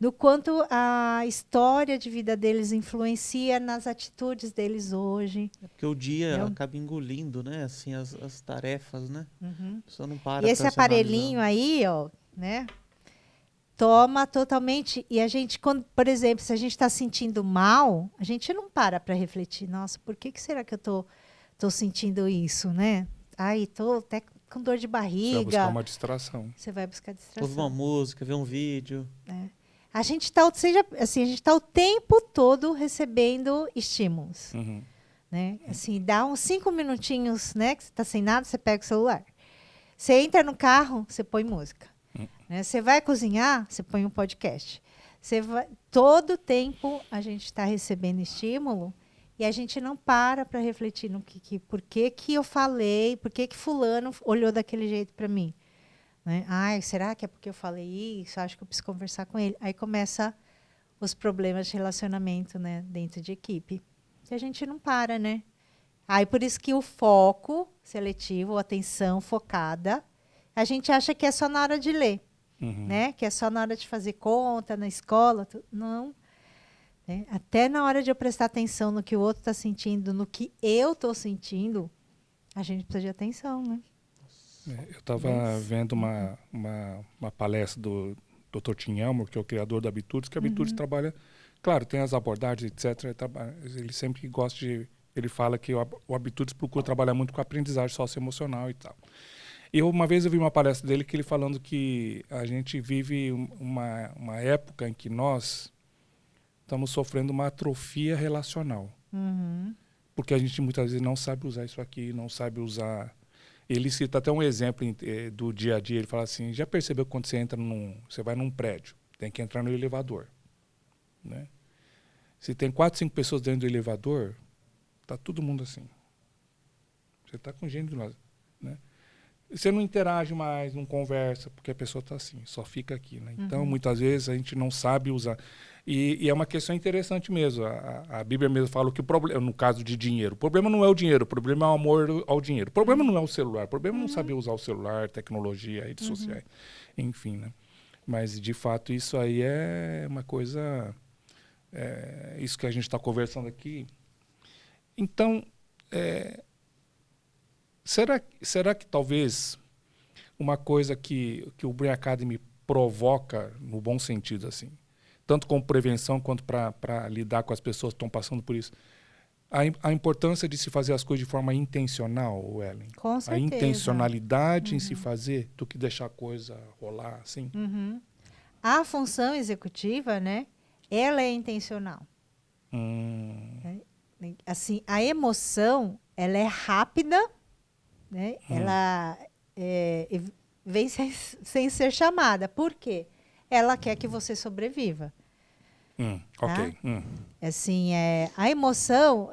do quanto a história de vida deles influencia nas atitudes deles hoje. É porque o dia acaba engolindo, né? Assim, as tarefas, né? A pessoa não para. E esse aparelhinho aí, ó, né? Toma totalmente. E a gente, por exemplo, se a gente está sentindo mal, a gente não para refletir. Nossa, por que será que eu tô sentindo isso, né? Ai, tô até com dor de barriga. Você vai buscar uma distração. Você vai buscar distração. Ouvir uma música, ver um vídeo. A gente está o tempo todo recebendo estímulos. Né? Assim, dá uns 5 minutinhos, né? Que você está sem nada, você pega o celular. Você entra no carro, você põe música. Né? Você vai cozinhar, você põe um podcast. Todo tempo a gente está recebendo estímulo e a gente não para refletir no por que eu falei, por que fulano olhou daquele jeito para mim. Né? Ai, será que é porque eu falei isso? Acho que eu preciso conversar com ele. Aí começa os problemas de relacionamento, né, dentro de equipe. E a gente não para, né? Aí por isso que o foco seletivo, a atenção focada, a gente acha que é só na hora de ler. Né? Que é só na hora de fazer conta, na escola. Não. né? Até na hora de eu prestar atenção no que o outro está sentindo, no que eu estou sentindo, a gente precisa de atenção, né? Eu estava vendo uma palestra do Dr. Tim Elmore, que é o criador da Habitudes, que a Habitudes trabalha, claro, tem as abordagens, etc. Ele sempre gosta de... Ele fala que o Habitudes procura trabalhar muito com a aprendizagem socioemocional e tal. E uma vez eu vi uma palestra dele que ele falando que a gente vive uma época em que nós estamos sofrendo uma atrofia relacional. Porque a gente muitas vezes não sabe usar isso aqui, não sabe usar... Ele cita até um exemplo do dia a dia. Ele fala assim, já percebeu que quando você vai num prédio, tem que entrar no elevador, né? Se tem 4, 5 pessoas dentro do elevador, tá todo mundo assim. Você tá com gente do lado, né? Você não interage mais, não conversa, porque a pessoa está assim, só fica aqui, né? Então, muitas vezes, a gente não sabe usar. E é uma questão interessante mesmo. A Bíblia mesmo fala que o problema, no caso de dinheiro, o problema não é o dinheiro, o problema é o amor ao dinheiro. O problema não é o celular, o problema é não saber usar o celular, tecnologia, redes sociais, enfim, né? Mas, de fato, isso aí é uma coisa... isso que a gente está conversando aqui. Então, será que talvez uma coisa que o Brain Academy provoca, no bom sentido, assim, tanto como prevenção quanto para lidar com as pessoas que estão passando por isso, a importância de se fazer as coisas de forma intencional, Ellen? Com certeza. A intencionalidade em se fazer do que deixar a coisa rolar, assim? A função executiva, né, ela é intencional. Assim, a emoção, ela é rápida, né? Ela vem sem ser chamada. Por quê? Ela quer que você sobreviva. Ok. Tá? Assim, a emoção,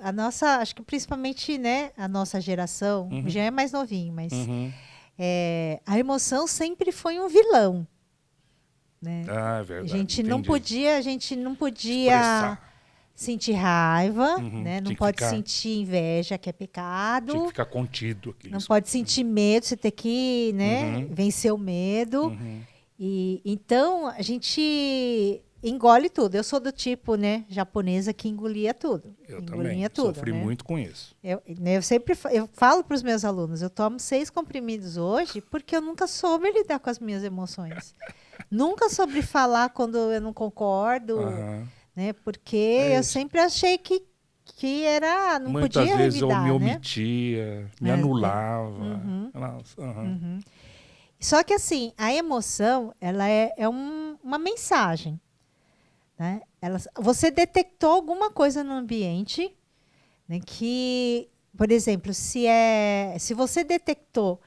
acho que principalmente, né, a nossa geração, já é mais novinho, mas a emoção sempre foi um vilão. Né? É verdade. A gente não podia expressar. Sentir raiva, né? Não pode sentir inveja, que é pecado. Tinha que ficar contido. Não pode sentir medo, você tem que, né, vencer o medo. E então a gente engole tudo. Eu sou do tipo, né, japonesa que engolia tudo. Eu também sofri muito com isso. Eu sempre falo para os meus alunos, eu tomo 6 comprimidos hoje porque eu nunca soube lidar com as minhas emoções. Nunca soube falar quando eu não concordo. Né? Porque eu sempre achei que era... Não muitas podia vezes revidar, eu me né? omitia, me anulava. Só que assim, a emoção, ela é uma mensagem. Né? Você detectou alguma coisa no ambiente, né, que, por exemplo, se você detectou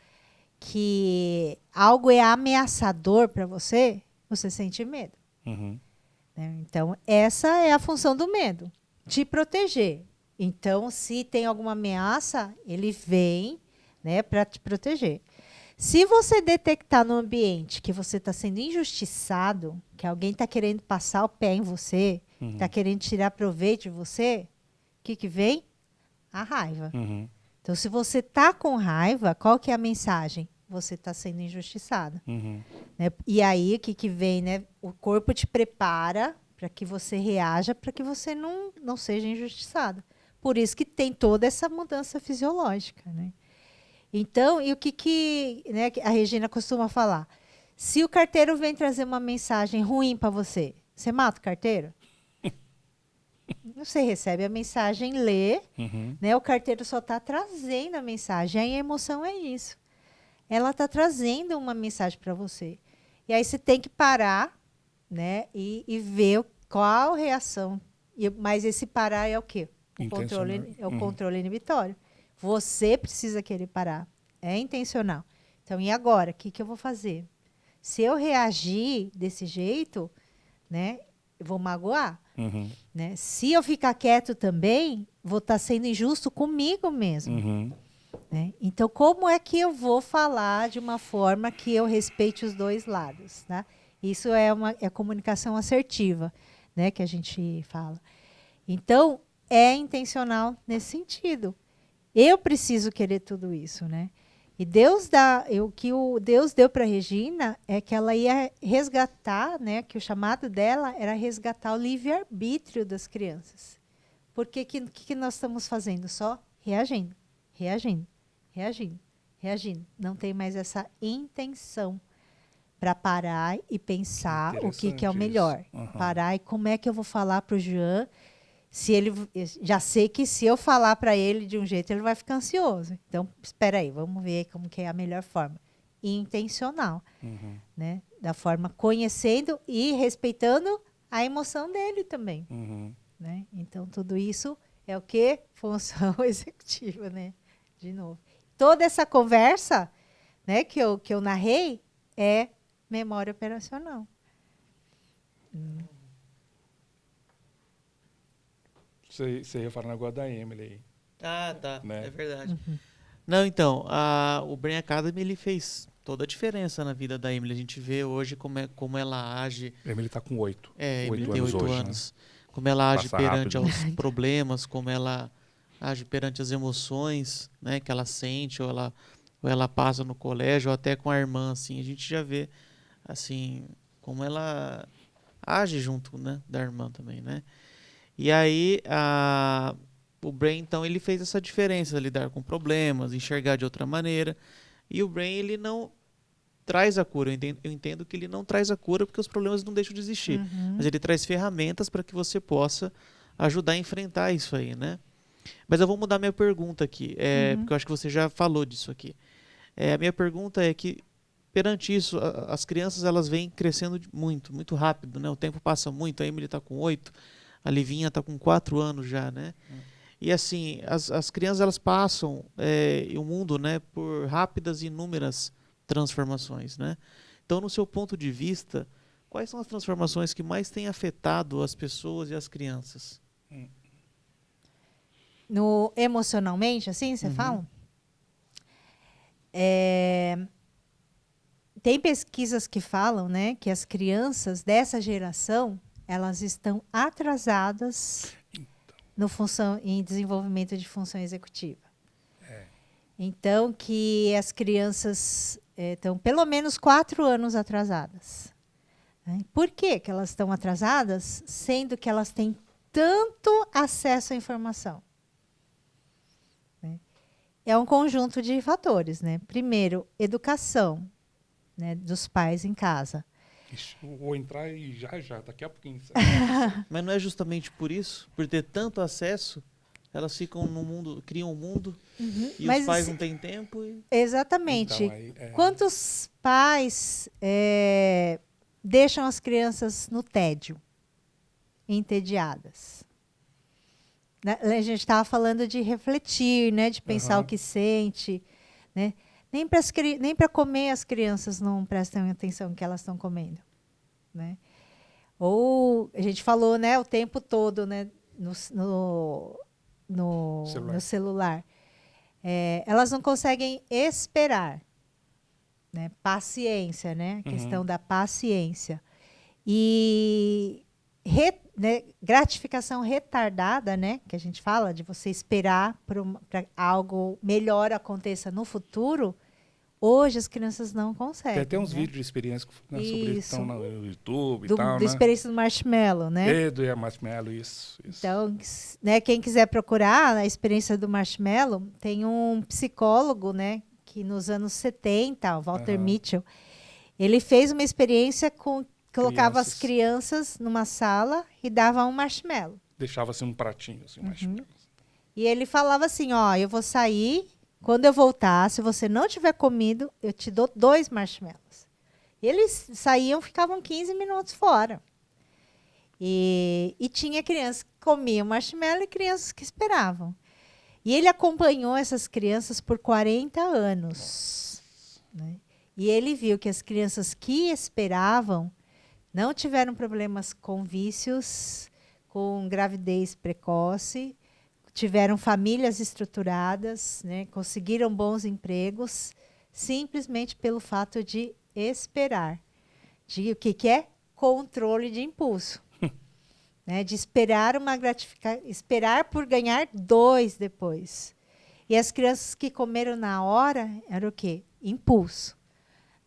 que algo é ameaçador para você, você sente medo. Então, essa é a função do medo, te proteger. Então, se tem alguma ameaça, ele vem, né, para te proteger. Se você detectar no ambiente que você está sendo injustiçado, que alguém está querendo passar o pé em você, está querendo tirar proveito de você, o que vem? A raiva. Então, se você está com raiva, qual que é a mensagem? Você está sendo injustiçado. Né? E aí, o que vem? Né? O corpo te prepara para que você reaja, para que você não seja injustiçado. Por isso que tem toda essa mudança fisiológica. Né? Então, e o que né, a Regina costuma falar? Se o carteiro vem trazer uma mensagem ruim para você, você mata o carteiro? Você recebe a mensagem, lê, né? O carteiro só está trazendo a mensagem. Aí a emoção é isso. Ela está trazendo uma mensagem para você. E aí você tem que parar, né, e ver qual a reação. Mas esse parar é o quê? O controle inibitório. Você precisa querer parar. É intencional. Então, e agora? O que eu vou fazer? Se eu reagir desse jeito, né, eu vou magoar. Né? Se eu ficar quieto também, vou estar sendo injusto comigo mesmo. Né? Então, como é que eu vou falar de uma forma que eu respeite os dois lados? Tá? Isso é comunicação assertiva, né, que a gente fala. Então, é intencional nesse sentido. Eu preciso querer tudo isso. Né? E o que o Deus deu para Regina é que ela ia resgatar, né, que o chamado dela era resgatar o livre-arbítrio das crianças. Porque que nós estamos fazendo? Só reagindo, reagindo, reagindo, reagindo. Não tem mais essa intenção para parar e pensar o que é o melhor. Parar e como é que eu vou falar para o Jean. Se ele, já sei que se eu falar para ele de um jeito, ele vai ficar ansioso. Então, espera aí, vamos ver como que é a melhor forma. Intencional, né? Da forma conhecendo e respeitando a emoção dele também. Né? Então, tudo isso é o que? Função executiva, né? De novo. Toda essa conversa, né, que eu narrei é memória operacional. Você ia falar agora da Emily aí. Ah, tá. Né? É verdade. Não, então, o Brain Academy ele fez toda a diferença na vida da Emily. A gente vê hoje como ela age. A Emily está com 8. Emily tem 8 anos. Né? Como ela age perante aos problemas, como ela age perante as emoções, né, que ela sente, ou ela passa no colégio, ou até com a irmã, assim. A gente já vê, assim, como ela age junto, né, da irmã também, né? E aí, o Brain, então, ele fez essa diferença, lidar com problemas, enxergar de outra maneira. E o Brain, ele não traz a cura. Eu entendo que ele não traz a cura porque os problemas não deixam de existir. Mas ele traz ferramentas para que você possa ajudar a enfrentar isso aí, né? Mas eu vou mudar minha pergunta aqui, porque eu acho que você já falou disso aqui. A minha pergunta é que, perante isso, as crianças elas vêm crescendo muito, muito rápido, né? O tempo passa muito, a Emily está com 8, a Livinha está com 4 anos já, né? E assim, as crianças elas passam o mundo, né, por rápidas e inúmeras transformações, né? Então, no seu ponto de vista, quais são as transformações que mais têm afetado as pessoas e as crianças? No emocionalmente, assim, você fala? Tem pesquisas que falam, né, que as crianças dessa geração elas estão atrasadas em desenvolvimento de função executiva. Então, que as crianças estão pelo menos 4 anos atrasadas. Né? Por que elas estão atrasadas, sendo que elas têm tanto acesso à informação? Né? É um conjunto de fatores. Né? Primeiro, educação, né, dos pais em casa. Vou entrar e já, daqui a pouquinho. Mas não é justamente por isso? Por ter tanto acesso, elas ficam no mundo, criam um mundo, e os pais não têm tempo? Exatamente. Então, quantos pais deixam as crianças no tédio, entediadas? A gente estava falando de refletir, né, de pensar o que sente, né? Nem para comer as crianças não prestam atenção no que elas estão comendo. Né? Ou a gente falou, né, o tempo todo, né, no celular. Elas não conseguem esperar. Né? Paciência, né? A questão da paciência. E gratificação retardada, né, que a gente fala, de você esperar para algo melhor aconteça no futuro, hoje as crianças não conseguem. Tem até uns vídeos de experiência sobre isso que estão no YouTube e tal, né? Experiência do marshmallow, né? Do marshmallow, isso. Então, né, quem quiser procurar a experiência do marshmallow, tem um psicólogo, né, que nos anos 70, o Walter Mitchell, ele fez uma experiência colocava as crianças numa sala e dava um marshmallow. Deixava assim um pratinho, assim, marshmallow. E ele falava assim, eu vou sair, quando eu voltar, se você não tiver comido, eu te dou 2 marshmallows. E eles saíam, ficavam 15 minutos fora. E tinha crianças que comiam marshmallow e crianças que esperavam. E ele acompanhou essas crianças por 40 anos. Né? E ele viu que as crianças que esperavam não tiveram problemas com vícios, com gravidez precoce, tiveram famílias estruturadas, né, conseguiram bons empregos, simplesmente pelo fato de esperar. O que é? Controle de impulso. Né, de esperar uma gratificação, esperar por ganhar 2 depois. E as crianças que comeram na hora, era o quê? Impulso.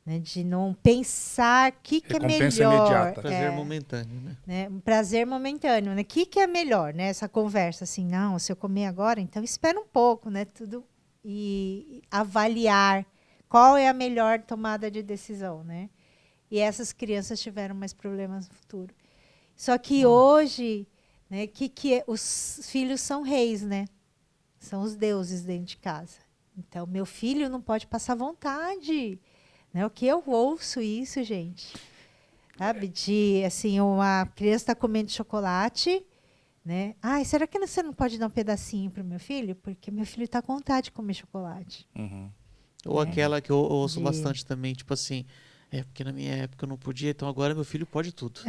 Né? De não pensar o que é melhor. Imediata. Prazer momentâneo, né? Um prazer momentâneo, né? O que é melhor, né? Essa conversa, assim, não, se eu comer agora, então espera um pouco, né? Tudo e avaliar qual é a melhor tomada de decisão, né? E essas crianças tiveram mais problemas no futuro. Só que hoje, né? Os filhos são reis, né? São os deuses dentro de casa. Então, meu filho não pode passar vontade. Né? O que eu ouço isso, gente? Sabe? De, assim, uma criança está comendo chocolate, né? Ai, será que você não pode dar um pedacinho para o meu filho? Porque meu filho está com vontade de comer chocolate. Ou aquela que eu ouço bastante também, tipo assim, porque na minha época eu não podia, então agora meu filho pode tudo.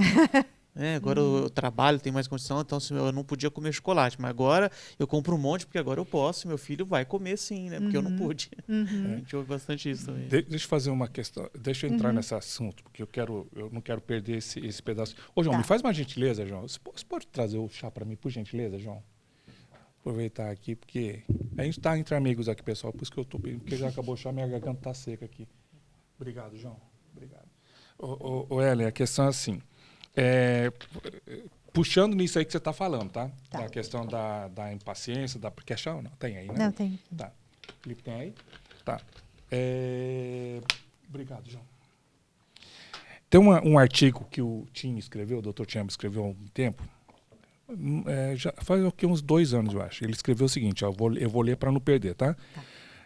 Agora eu trabalho, tenho mais condição, então eu não podia comer chocolate, mas agora eu compro um monte, porque agora eu posso, meu filho vai comer sim, né? Porque eu não pude. A gente ouve bastante isso também. Deixa eu fazer uma questão, deixa eu entrar nesse assunto, porque eu não quero perder esse pedaço. Ô, João, me faz uma gentileza, João. Você pode trazer o chá para mim, por gentileza, João? Aproveitar aqui, porque a gente está entre amigos aqui, pessoal, por isso que eu estou pedindo, porque já acabou o chá, minha garganta está seca aqui. Obrigado, João. Obrigado. Ô, Ellen, a questão é assim. Puxando nisso aí que você está falando, tá? Da questão da impaciência, quer chá ou não? Tem aí, né? Não, tem. Tá. Felipe, tem aí? Tá. Obrigado, João. Tem um artigo que o Tim escreveu, o Dr. Tim escreveu há algum tempo, já faz uns 2 anos, eu acho. Ele escreveu o seguinte, eu vou ler para não perder, tá?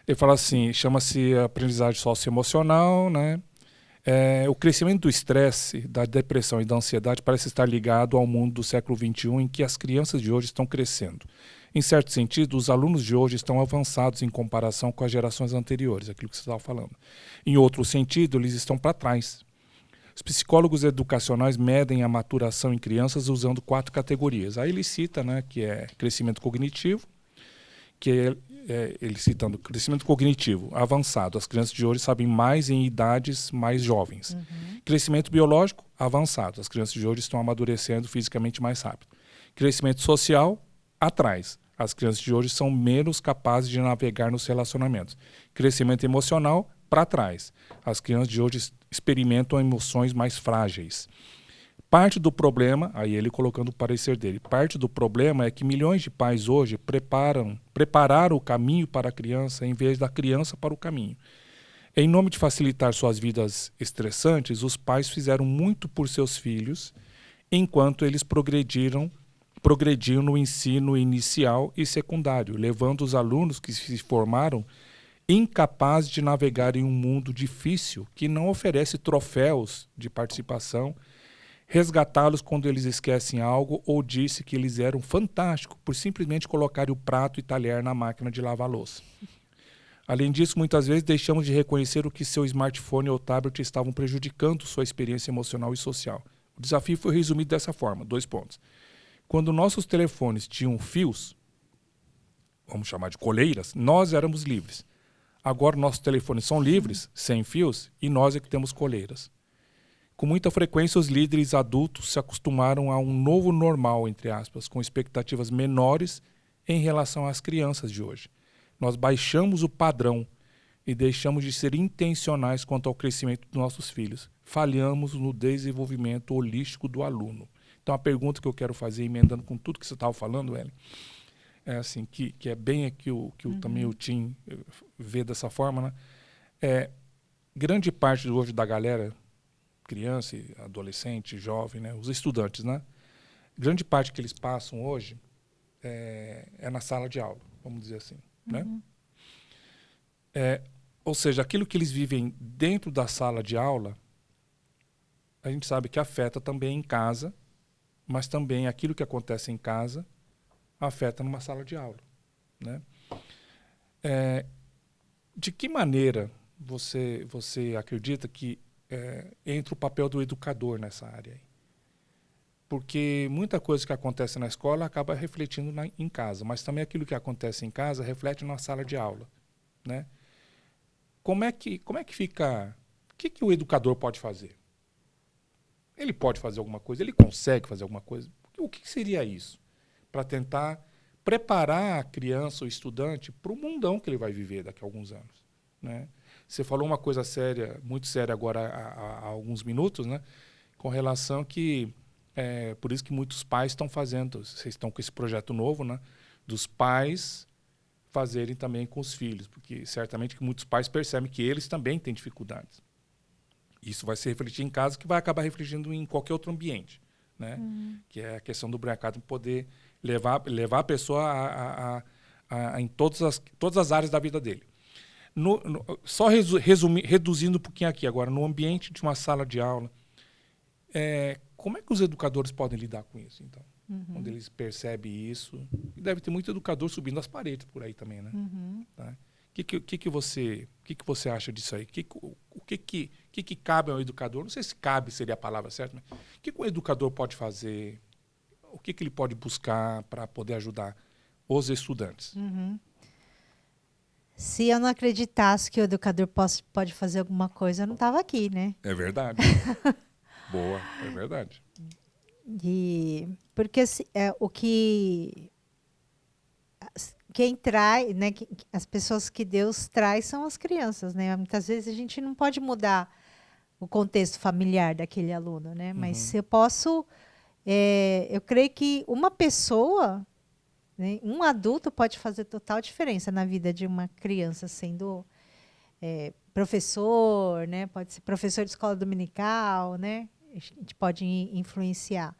Ele fala assim, chama-se aprendizagem socioemocional, né? O crescimento do estresse, da depressão e da ansiedade parece estar ligado ao mundo do século XXI em que as crianças de hoje estão crescendo. Em certo sentido, os alunos de hoje estão avançados em comparação com as gerações anteriores, aquilo que você estava falando. Em outro sentido, eles estão para trás. Os psicólogos educacionais medem a maturação em crianças usando 4 categorias. Aí ele cita, né, que é crescimento cognitivo, que ele citando crescimento cognitivo avançado. As crianças de hoje sabem mais em idades mais jovens. Crescimento biológico avançado. As crianças de hoje estão amadurecendo fisicamente mais rápido. Crescimento social atrás. As crianças de hoje são menos capazes de navegar nos relacionamentos. Crescimento emocional para trás. As crianças de hoje experimentam emoções mais frágeis. Parte do problema, aí ele colocando o parecer dele, parte do problema é que milhões de pais hoje prepararam o caminho para a criança em vez da criança para o caminho. Em nome de facilitar suas vidas estressantes, os pais fizeram muito por seus filhos, enquanto eles progrediam no ensino inicial e secundário, levando os alunos que se formaram incapazes de navegar em um mundo difícil que não oferece troféus de participação, resgatá-los quando eles esquecem algo ou disse que eles eram fantásticos por simplesmente colocarem o prato e talher na máquina de lavar louça. Além disso, muitas vezes deixamos de reconhecer o que seu smartphone ou tablet estavam prejudicando sua experiência emocional e social. O desafio foi resumido dessa forma, 2 pontos. Quando nossos telefones tinham fios, vamos chamar de coleiras, nós éramos livres. Agora nossos telefones são livres, sem fios, e nós é que temos coleiras. Com muita frequência, os líderes adultos se acostumaram a um novo normal, entre aspas, com expectativas menores em relação às crianças de hoje. Nós baixamos o padrão e deixamos de ser intencionais quanto ao crescimento dos nossos filhos. Falhamos no desenvolvimento holístico do aluno. Então, a pergunta que eu quero fazer, emendando com tudo que você estava falando, Ellen, é assim, que é bem aqui também o Tim vê dessa forma, né? Grande parte hoje da galera, criança, adolescente, jovem, né? Os estudantes, né? Grande parte que eles passam hoje é na sala de aula, vamos dizer assim, né? Ou seja, aquilo que eles vivem dentro da sala de aula, a gente sabe que afeta também em casa, mas também aquilo que acontece em casa afeta numa sala de aula, né? De que maneira você acredita que entra o papel do educador nessa área aí? Porque muita coisa que acontece na escola acaba refletindo em casa, mas também aquilo que acontece em casa reflete na sala de aula, né? Como é que fica... O que o educador pode fazer? Ele pode fazer alguma coisa? Ele consegue fazer alguma coisa? O que seria isso? Para tentar preparar a criança ou estudante para o mundão que ele vai viver daqui a alguns anos, né? Você falou uma coisa séria, muito séria agora há alguns minutos, né? Com relação que por isso que muitos pais estão fazendo, vocês estão com esse projeto novo, né? Dos pais fazerem também com os filhos, porque certamente que muitos pais percebem que eles também têm dificuldades. Isso vai se refletir em casa, que vai acabar refletindo em qualquer outro ambiente, né? Que é a questão do Brain Academy poder levar a pessoa em todas as áreas da vida dele. Só reduzindo um pouquinho aqui agora, no ambiente de uma sala de aula, como é que os educadores podem lidar com isso, então? Quando eles percebem isso. E deve ter muito educador subindo as paredes por aí também, né? Tá? O que você acha disso aí? O que cabe ao educador? Não sei se cabe seria a palavra certa, mas o que o educador pode fazer? O que ele pode buscar para poder ajudar os estudantes? Se eu não acreditasse que o educador pode fazer alguma coisa, eu não estava aqui, né? É verdade. Boa, é verdade. Porque o que quem traz, né, as pessoas que Deus traz são as crianças, né? Muitas vezes a gente não pode mudar o contexto familiar daquele aluno, né? Mas eu posso, eu creio que uma pessoa, né, um adulto pode fazer total diferença na vida de uma criança, sendo professor, né? Pode ser professor de escola dominical, né? A gente pode influenciar.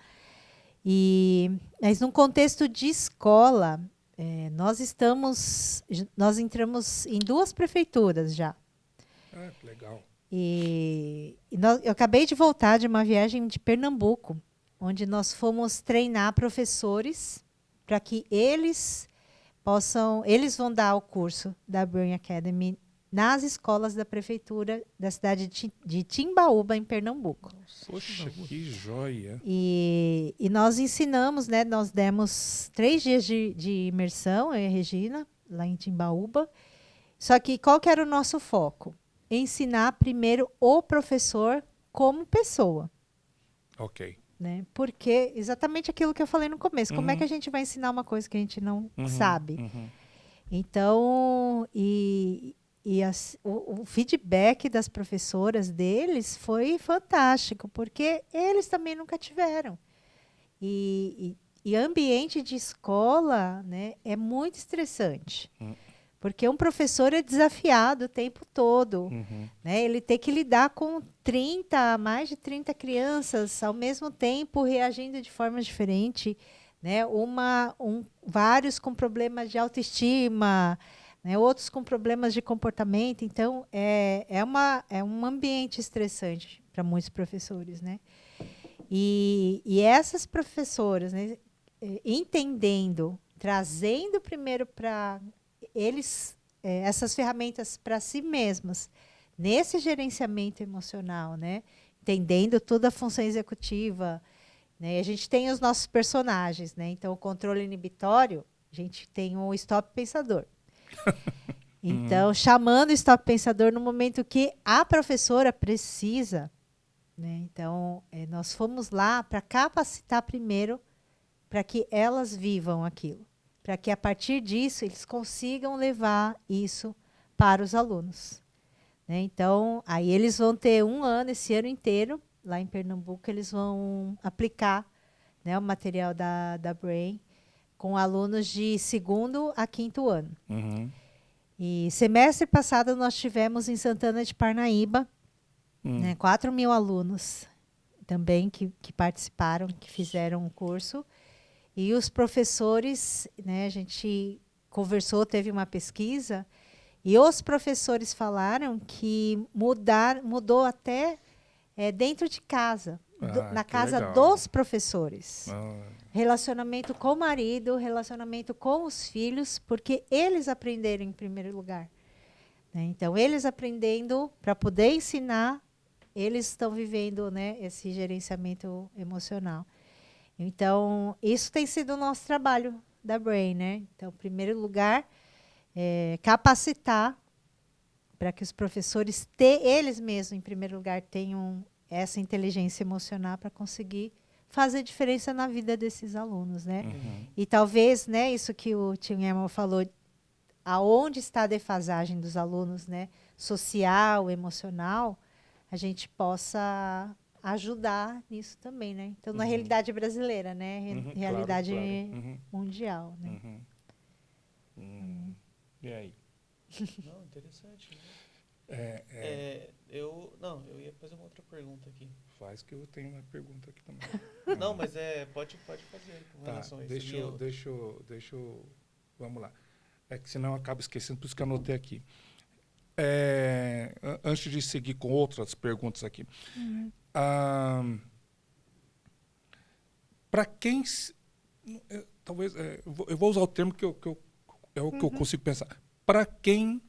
Mas num contexto de escola, nós entramos em 2 prefeituras já. Que legal. Eu acabei de voltar de uma viagem de Pernambuco, onde nós fomos treinar professores para que eles vão dar o curso da Brain Academy nas escolas da prefeitura da cidade de Timbaúba, em Pernambuco. Poxa, que joia! E nós ensinamos, né? Nós demos 3 dias de imersão, eu e a Regina, lá em Timbaúba. Só que qual que era o nosso foco? Ensinar primeiro o professor como pessoa. Ok. Né? Porque exatamente aquilo que eu falei no começo. Como é que a gente vai ensinar uma coisa que a gente não sabe? Então, o feedback das professoras deles foi fantástico, porque eles também nunca tiveram. E ambiente de escola, né, é muito estressante. Porque um professor é desafiado o tempo todo. Né? Ele tem que lidar com mais de 30 crianças ao mesmo tempo, reagindo de forma diferente. Né? Vários com problemas de autoestima, né? Outros com problemas de comportamento. Então, é um ambiente estressante para muitos professores. Né? E essas professoras, né, entendendo, trazendo primeiro para eles essas ferramentas para si mesmas, nesse gerenciamento emocional, né? Entendendo toda a função executiva. Né? A gente tem os nossos personagens. Né? Então, o controle inibitório, a gente tem o stop pensador. Então, chamando o stop pensador no momento que a professora precisa. Né? Então, nós fomos lá para capacitar primeiro para que elas vivam aquilo. Para que, a partir disso, eles consigam levar isso para os alunos. Né? Então, aí eles vão ter um ano, esse ano inteiro, lá em Pernambuco, eles vão aplicar, né, o material da Brain com alunos de 2º a 5º ano. E semestre passado nós tivemos em Santana de Parnaíba, né, 4.000 alunos também que participaram, que fizeram o curso. E os professores, né, a gente conversou, teve uma pesquisa, e os professores falaram que mudou até dentro de casa, na casa dos professores. Relacionamento com o marido, relacionamento com os filhos, porque eles aprenderam em primeiro lugar. Né? Então, eles aprendendo para poder ensinar, eles estão vivendo, né, esse gerenciamento emocional. Então, isso tem sido o nosso trabalho da Brain, né? Então, em primeiro lugar, capacitar para que os professores, eles mesmos, em primeiro lugar, tenham essa inteligência emocional para conseguir fazer diferença na vida desses alunos, né? E talvez, né, isso que o tio Herman falou, aonde está a defasagem dos alunos, né, social, emocional, a gente possa ajudar nisso também, né? Então, na realidade brasileira, né? Realidade mundial, né? E aí? Não, interessante. Eu ia fazer uma outra pergunta aqui. Faz que eu tenho uma pergunta aqui também. Não, mas pode fazer com relação a isso. Deixa eu... Vamos lá. É que senão eu acabo esquecendo, por isso que eu anotei aqui. Antes de seguir com outras perguntas aqui. Para quem... talvez... eu vou usar o termo que eu consigo pensar. Para quem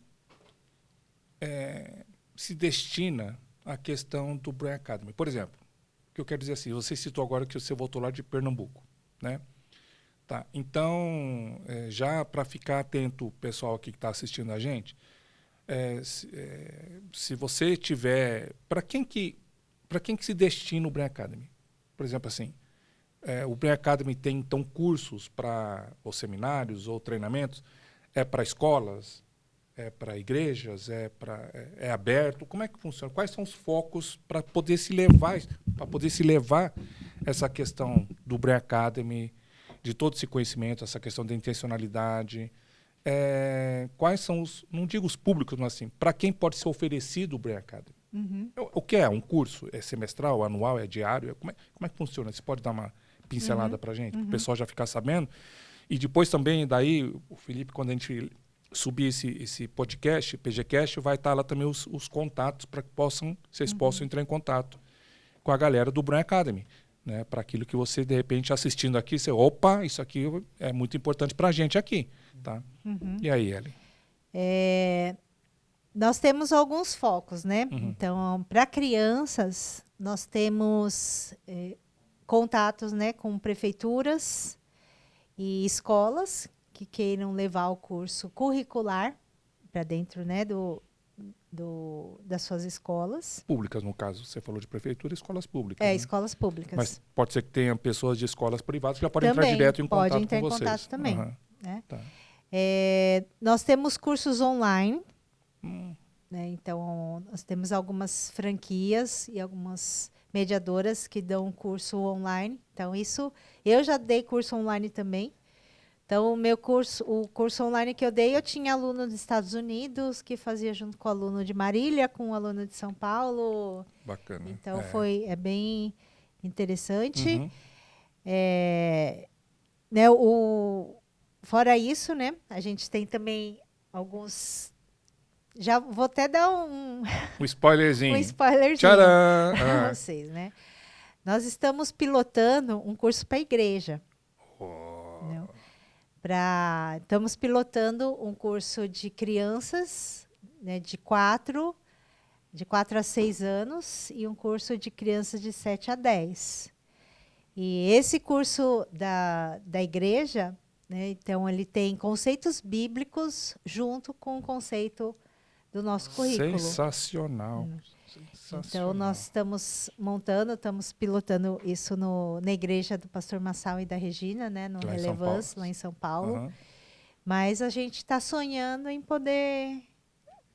se destina a questão do Brain Academy? Por exemplo, o que eu quero dizer assim, você citou agora que você voltou lá de Pernambuco, né? Tá, então, já para ficar atento, o pessoal aqui que está assistindo a gente, se você tiver... Para quem que se destina o Brain Academy? Por exemplo, assim, o Brain Academy tem, então, cursos ou seminários ou treinamentos, para escolas, para igrejas, é aberto? Como é que funciona? Quais são os focos para poder se levar essa questão do Brain Academy, de todo esse conhecimento, essa questão da intencionalidade? Quais são não digo os públicos, mas assim, para quem pode ser oferecido o Brain Academy? O que é? Um curso? É semestral, anual, é diário? Como é que funciona? Você pode dar uma pincelada para a gente, para o pessoal já ficar sabendo? E depois também, daí, o Felipe, quando a gente subir esse podcast, PGCast, vai estar lá também os contatos para que vocês possam entrar em contato com a galera do Brain Academy, né? Para aquilo que você, de repente, assistindo aqui, você, opa, isso aqui é muito importante para a gente aqui. Tá? E aí, Ellen? Nós temos alguns focos, né? Então, para crianças, nós temos contatos, né, com prefeituras e escolas que queiram levar o curso curricular para dentro, né, das suas escolas. Públicas, no caso. Você falou de prefeitura e escolas públicas. Né? Né? Escolas públicas. Mas pode ser que tenha pessoas de escolas privadas que já podem entrar direto em contato com vocês. Pode entrar em contato também. Né? Tá. Nós temos cursos online. Né? Então, nós temos algumas franquias e algumas mediadoras que dão curso online. Então, eu já dei curso online também. Então, o curso online que eu dei, eu tinha aluno dos Estados Unidos, que fazia junto com o aluno de Marília, com o aluno de São Paulo. Bacana. Então, é bem interessante. Fora isso, né, a gente tem também alguns... Já vou até dar um spoilerzinho. Tcharam! Para vocês, né? Nós estamos pilotando um curso para a igreja. Estamos pilotando um curso de crianças, né, de 4 a 6 anos e um curso de crianças de 7 a 10. E esse curso da igreja, né, então, ele tem conceitos bíblicos junto com o conceito do nosso currículo. Sensacional. Então, nós estamos pilotando isso na igreja do pastor Massal e da Regina, né, no Relevance, lá em São Paulo. Mas a gente está sonhando em poder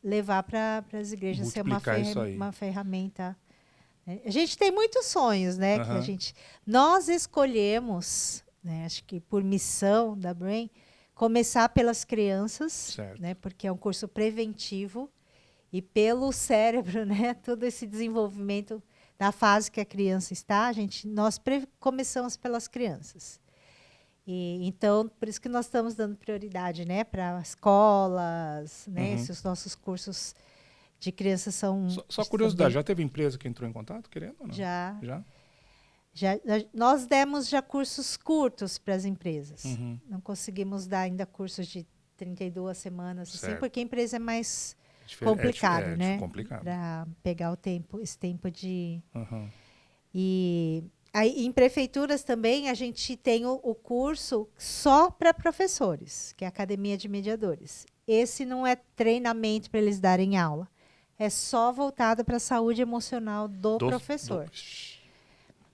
levar para as igrejas, ser uma ferramenta. Né? A gente tem muitos sonhos, né? Que nós escolhemos, né, acho que por missão da Brain, começar pelas crianças, né, porque é um curso preventivo. E pelo cérebro, né, todo esse desenvolvimento da fase que a criança está, nós começamos pelas crianças. Então, por isso que nós estamos dando prioridade, né, para escolas, né, se os nossos cursos de crianças são... Só curiosidade, já teve empresa que entrou em contato, querendo ou não? Já. Nós demos já cursos curtos para as empresas. Não conseguimos dar ainda cursos de 32 semanas, assim, porque a empresa é mais... complicado, né? Para pegar esse tempo de... E aí, em prefeituras também, a gente tem o curso só para professores, que é a Academia de Mediadores. Esse não é treinamento para eles darem aula. É só voltado para a saúde emocional do professor.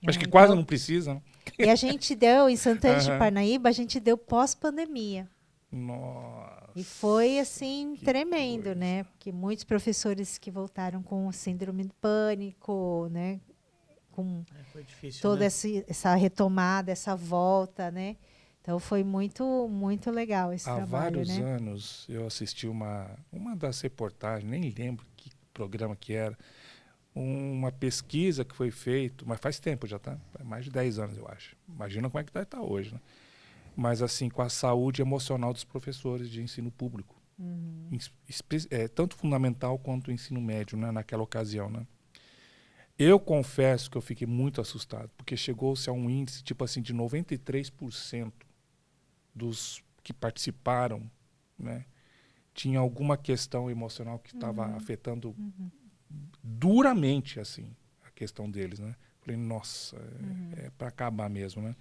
Acho que quase não precisa, né? E a gente deu, em Santana de Parnaíba, a gente deu pós-pandemia. Nossa. E foi, assim, que tremendo, coisa. né? Porque muitos professores que voltaram com síndrome do pânico, né? Com Foi difícil, toda né? essa retomada, essa volta, né? Então foi muito, muito legal esse Há trabalho, vários né? anos eu assisti uma das reportagens, nem lembro que programa que era, uma pesquisa que foi feita, mas faz tempo já, tá? Mais de 10 anos, eu acho. Imagina como é que deve estar hoje, né? Mas assim, com a saúde emocional dos professores de ensino público. Tanto fundamental quanto o ensino médio, né? Naquela ocasião, né? Eu confesso que eu fiquei muito assustado, porque chegou-se a um índice tipo assim de 93% dos que participaram, né, tinha alguma questão emocional que estava afetando duramente assim a questão deles, né? Falei, nossa, é para acabar mesmo, né?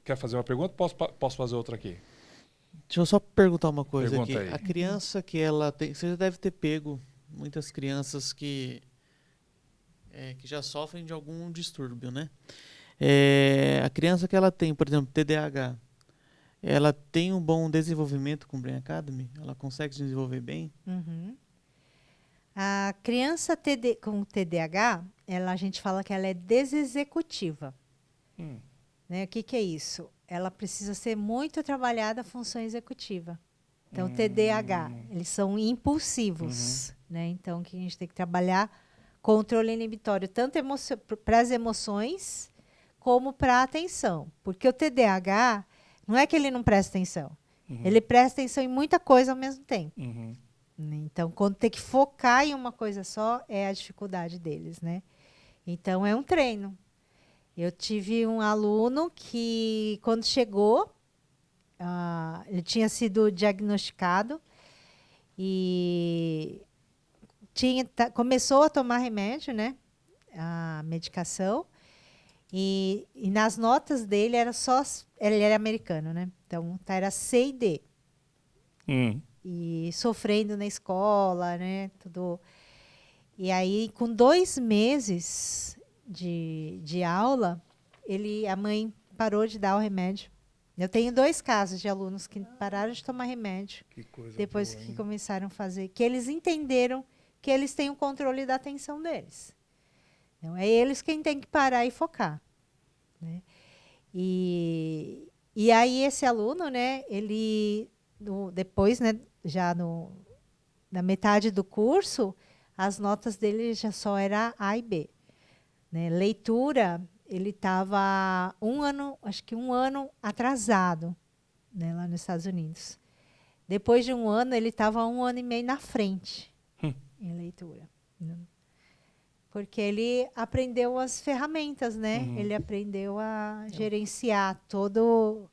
Quer fazer uma pergunta? Posso fazer outra aqui? Deixa eu só perguntar uma coisa Pergunta aqui. aí. A criança que ela tem... Você já deve ter pego muitas crianças que já sofrem de algum distúrbio, né? A criança que ela tem, por exemplo, TDAH, ela tem um bom desenvolvimento com o Brain Academy? Ela consegue se desenvolver bem? Uhum. A criança com TDAH, a gente fala que ela é desexecutiva. Né? O que é isso? Ela precisa ser muito trabalhada a função executiva. Então, TDAH, eles são impulsivos. Né? Então, que a gente tem que trabalhar controle inibitório, tanto para as emoções como para a atenção. Porque o TDAH, não é que ele não presta atenção. Ele presta atenção em muita coisa ao mesmo tempo. Então, quando tem que focar em uma coisa só, é a dificuldade deles, né? Então, é um treino. Eu tive um aluno que, quando chegou, ele tinha sido diagnosticado e começou a tomar remédio, né? A medicação. E nas notas dele era só... Ele era americano, né? Então, era C e D. E sofrendo na escola, né? Tudo. E aí, com 2 meses de aula, a mãe parou de dar o remédio. Eu tenho 2 casos de alunos que pararam de tomar remédio depois boa, que começaram a fazer, que eles entenderam que eles têm o controle da atenção deles. Então, é eles quem tem que parar e focar. Né? E aí, esse aluno, né, ele, depois, né, já na metade do curso, as notas dele já só era A e B. Né? Leitura, ele estava acho que um ano atrasado, né, lá nos Estados Unidos. Depois de um ano, ele estava 1 ano e meio na frente em leitura. Né? Porque ele aprendeu as ferramentas, né? Ele aprendeu a gerenciar toda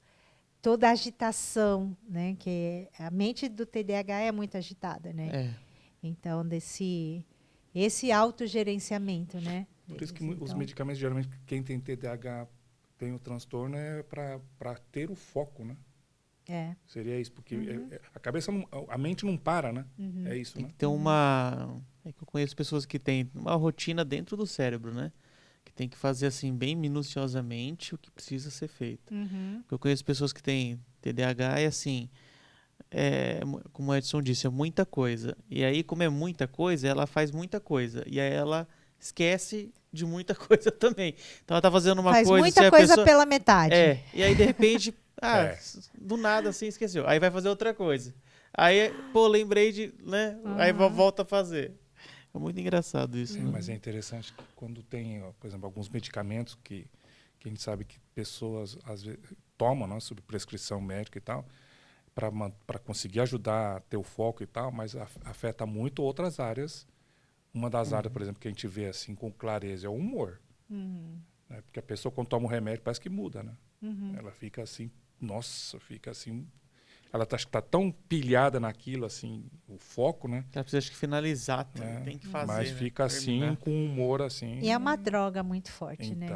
a agitação, né? Que a mente do TDAH é muito agitada, né? Então, esse autogerenciamento, né? Por isso que os medicamentos, geralmente, quem tem TDAH tem o transtorno é para ter o foco, né? Seria isso, porque a cabeça, a mente não para, né? É isso, tem né? que ter que eu conheço pessoas que têm uma rotina dentro do cérebro, né? Que tem que fazer assim bem minuciosamente o que precisa ser feito. Eu conheço pessoas que têm TDAH e assim, como o Edson disse, é muita coisa. E aí, como é muita coisa, ela faz muita coisa. E aí ela esquece de muita coisa também. Então ela tá fazendo uma faz coisa... Faz muita coisa pela metade. E aí, de repente, do nada assim, esqueceu. Aí vai fazer outra coisa. Aí, lembrei de... né? Aí volta a fazer. É muito engraçado isso. Né? Mas é interessante que quando tem, por exemplo, alguns medicamentos que a gente sabe que pessoas às vezes tomam, né, sob prescrição médica e tal, para conseguir ajudar a ter o foco e tal, mas afeta muito outras áreas. Uma das áreas, por exemplo, que a gente vê assim com clareza é o humor. Né? Porque a pessoa, quando toma um remédio, parece que muda, né? Ela fica assim, fica assim... Ela está tão pilhada naquilo, assim, o foco, né? Ela precisa que finalizar, tem que fazer. Mas fica assim, com humor, assim... E é uma droga muito forte, né?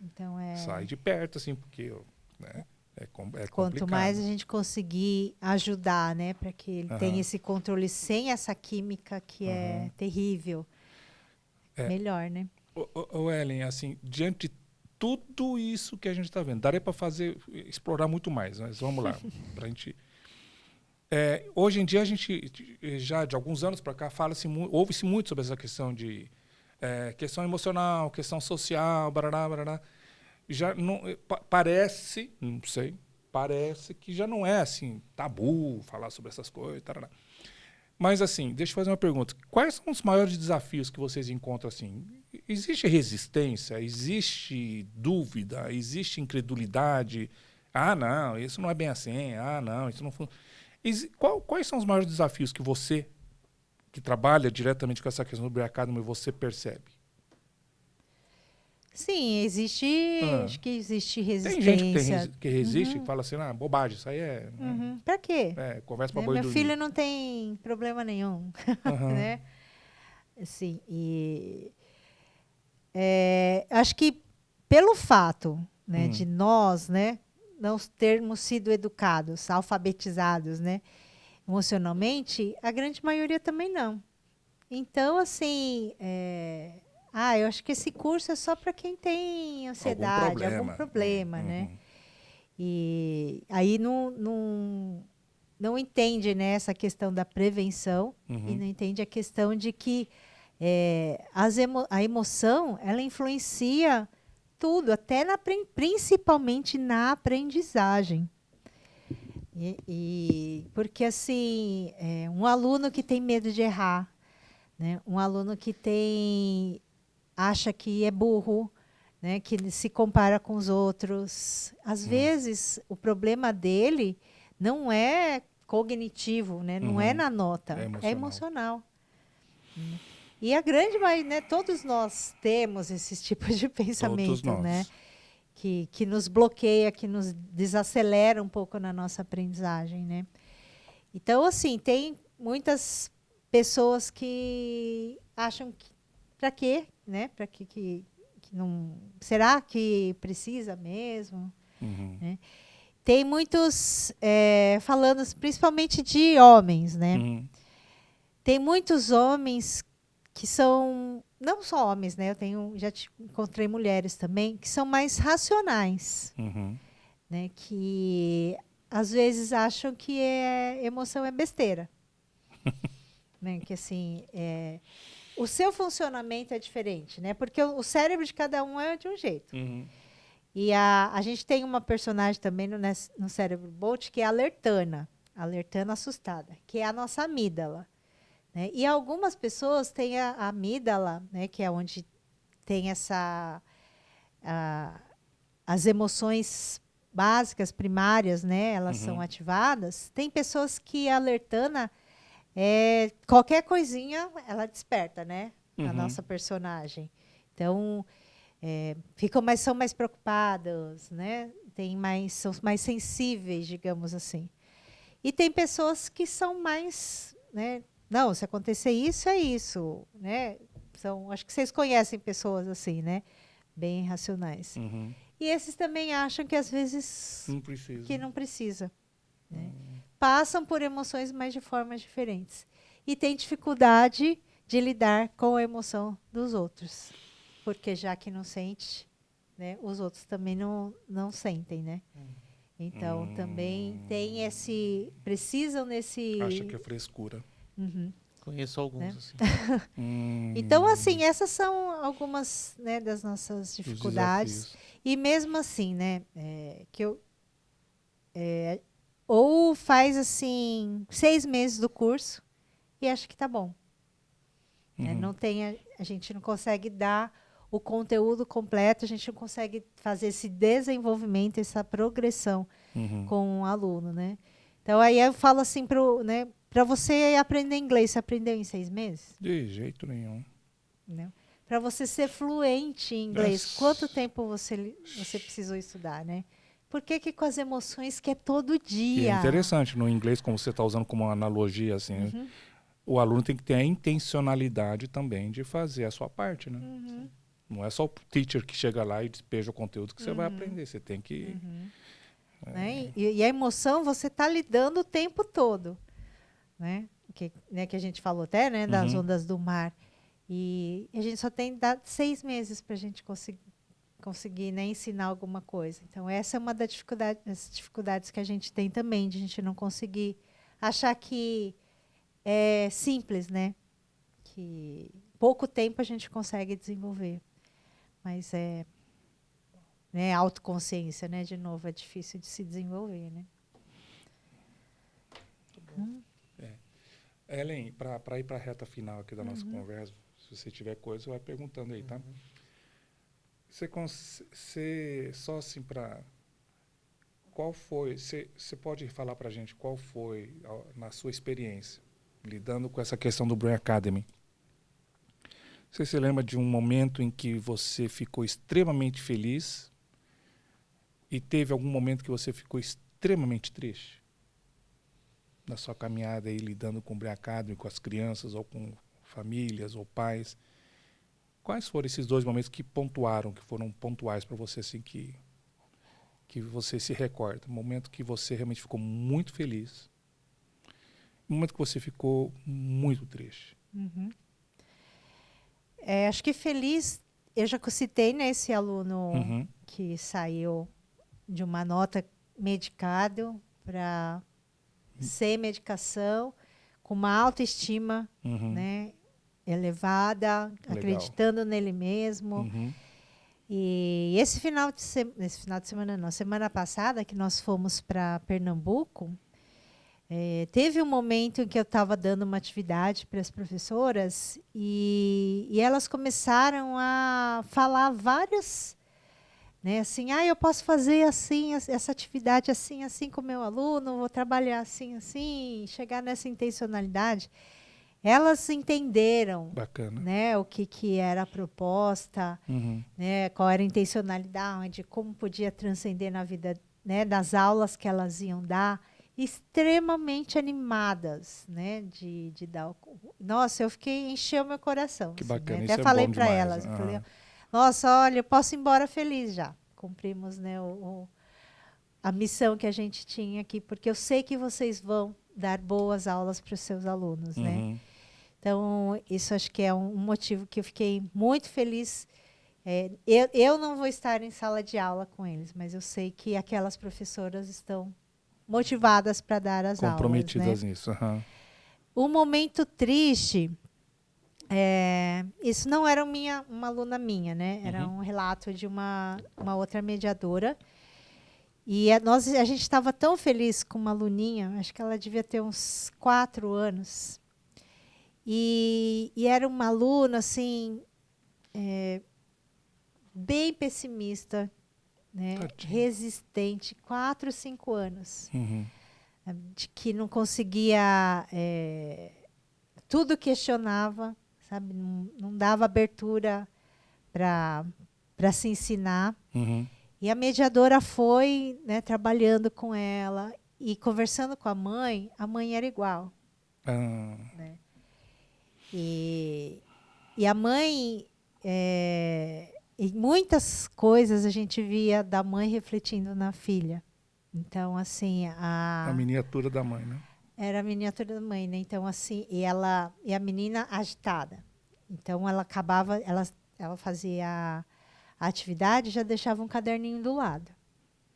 Então, sai de perto, assim, porque... né? É Quanto complicado. mais a gente conseguir ajudar, né, para que ele tenha esse controle sem essa química que é terrível, melhor, né? Ellen, assim, diante de tudo isso que a gente está vendo, daria para explorar muito mais, mas vamos lá, para a gente... hoje em dia, a gente, já de alguns anos para cá, ouve-se muito sobre essa questão de questão emocional, questão social, barará, barará. Já não, parece, não sei, parece que já não é assim tabu falar sobre essas coisas, tarará. Mas assim, deixa eu fazer uma pergunta. Quais são os maiores desafios que vocês encontram assim? Existe resistência? Existe dúvida? Existe incredulidade? Ah, não, isso não é bem assim. Ah, não, isso não funciona. Quais são os maiores desafios que você, que trabalha diretamente com essa questão do mercado, você percebe? Sim, acho que existe Tem resistência. gente que resiste, que fala assim, bobagem, isso aí é... Pra quê? Conversa pra boi Meu dormir. filho não tem problema nenhum, né? Assim, acho que pelo fato, né, de nós, né, não termos sido educados, alfabetizados, né, emocionalmente, a grande maioria também não. Então, assim, eu acho que esse curso é só para quem tem ansiedade, algum problema, né? E aí não entende, né, essa questão da prevenção e não entende a questão de que a emoção, ela influencia tudo, até principalmente na aprendizagem. Porque, assim, um aluno que tem medo de errar, né, um aluno que acha que é burro, né, que se compara com os outros, às vezes o problema dele não é cognitivo, né, não é na nota, é emocional. E a grande maioria, né, todos nós temos esses tipos de pensamento, né, que nos bloqueia, que nos desacelera um pouco na nossa aprendizagem, né? Então, assim, tem muitas pessoas que acham que para quê, né? Para que não, será que precisa mesmo? Né? Tem muitos falando principalmente de homens, né? Tem muitos homens que são, não só homens, né? Já encontrei mulheres também que são mais racionais, né? Que às vezes acham que emoção é besteira, né? Que assim o seu funcionamento é diferente, né? Porque o cérebro de cada um é de um jeito. E a gente tem uma personagem também no Cérebro Bolt que é a Lertana assustada, que é a nossa amígdala. Né? E algumas pessoas têm a amígdala, né, que é onde tem as emoções básicas, primárias, né, elas são ativadas. Tem pessoas que a Lertana, qualquer coisinha, ela desperta, né, a nossa personagem. Então, são mais preocupados, né, são mais sensíveis, digamos assim. E tem pessoas que são mais, né, não, se acontecer isso, é isso, né? Acho que vocês conhecem pessoas assim, né? Bem racionais. E esses também acham que às vezes não precisa. Né? Passam por emoções, mas de formas diferentes. E tem dificuldade de lidar com a emoção dos outros. Porque já que não sente, né, os outros também não sentem, né? Então, também tem precisam nesse... Acha que é frescura. Conheço alguns, né? Assim. Então, assim, essas são algumas, né, das nossas dificuldades. E mesmo assim, né, ou faz, assim, 6 meses do curso e acha que tá bom. Né? A gente não consegue dar o conteúdo completo, a gente não consegue fazer esse desenvolvimento, essa progressão com o aluno, né? Então, aí eu falo assim para você aprender inglês, você aprendeu em 6 meses? De jeito nenhum. Para você ser fluente em inglês, quanto tempo você precisou estudar, né? Por que com as emoções que é todo dia? E é interessante, no inglês, como você está usando como uma analogia, assim, o aluno tem que ter a intencionalidade também de fazer a sua parte, né? Não é só o teacher que chega lá e despeja o conteúdo que você vai aprender, você tem que... Né? E a emoção você está lidando o tempo todo, né? Que a gente falou até, né, das ondas do mar. E a gente só tem dado 6 meses para a gente conseguir, né, ensinar alguma coisa. Então, essa é uma das dificuldades que a gente tem também, de a gente não conseguir achar que é simples, né? Que pouco tempo a gente consegue desenvolver. Mas né, autoconsciência, né? De novo, é difícil de se desenvolver, né? Ellen, para ir para a reta final aqui da nossa conversa, se você tiver coisa, você vai perguntando aí, tá? Você só assim para... Qual foi... Você pode falar para a gente qual foi, na sua experiência, lidando com essa questão do Brain Academy? Você se lembra de um momento em que você ficou extremamente feliz e teve algum momento que você ficou extremamente triste? Na sua caminhada aí, lidando com o Brain Academy, com as crianças, ou com famílias, ou pais. Quais foram esses 2 momentos que foram pontuais para você, assim, que você se recorda? Um momento que você realmente ficou muito feliz. Um momento que você ficou muito triste. Acho que feliz, eu já citei, né, esse aluno que saiu de uma nota medicado para sem medicação, com uma autoestima, né, elevada, Legal. acreditando nele mesmo. E esse final de semana, não, semana passada, que nós fomos para Pernambuco, teve um momento em que eu estava dando uma atividade para as professoras e elas começaram a falar várias, né, assim, eu posso fazer assim, essa atividade assim, assim com o meu aluno, vou trabalhar assim, assim, chegar nessa intencionalidade. Elas entenderam, Bacana. né, o que era a proposta, né, qual era a intencionalidade, como podia transcender na vida, né, das aulas que elas iam dar, extremamente animadas, né, de dar. Nossa, eu encheu meu coração. Que assim, bacana, né? isso Até é falei bom para demais, elas, né? eu falei, nossa, olha, eu posso ir embora feliz já. Cumprimos, né, a missão que a gente tinha aqui, porque eu sei que vocês vão dar boas aulas para os seus alunos, né? Então, isso acho que é um motivo que eu fiquei muito feliz. Eu não vou estar em sala de aula com eles, mas eu sei que aquelas professoras estão motivadas para dar as aulas. Comprometidas né? nisso. Um momento triste, isso não era uma aluna minha, né? Era um relato de uma outra mediadora. E a gente estava tão feliz com uma aluninha, acho que ela devia ter uns 4 anos. E era uma aluna, assim, bem pessimista, né? Resistente, 4, 5 anos. De que não conseguia... tudo questionava, sabe? Não dava abertura para se ensinar. E a mediadora foi, né, trabalhando com ela e conversando com a mãe era igual. Né? E a mãe, em muitas coisas a gente via da mãe refletindo na filha. Então, assim, a miniatura da mãe, né? Era a miniatura da mãe, né? Então, assim, e a menina agitada. Então, ela acabava, ela fazia a atividade e já deixava um caderninho do lado,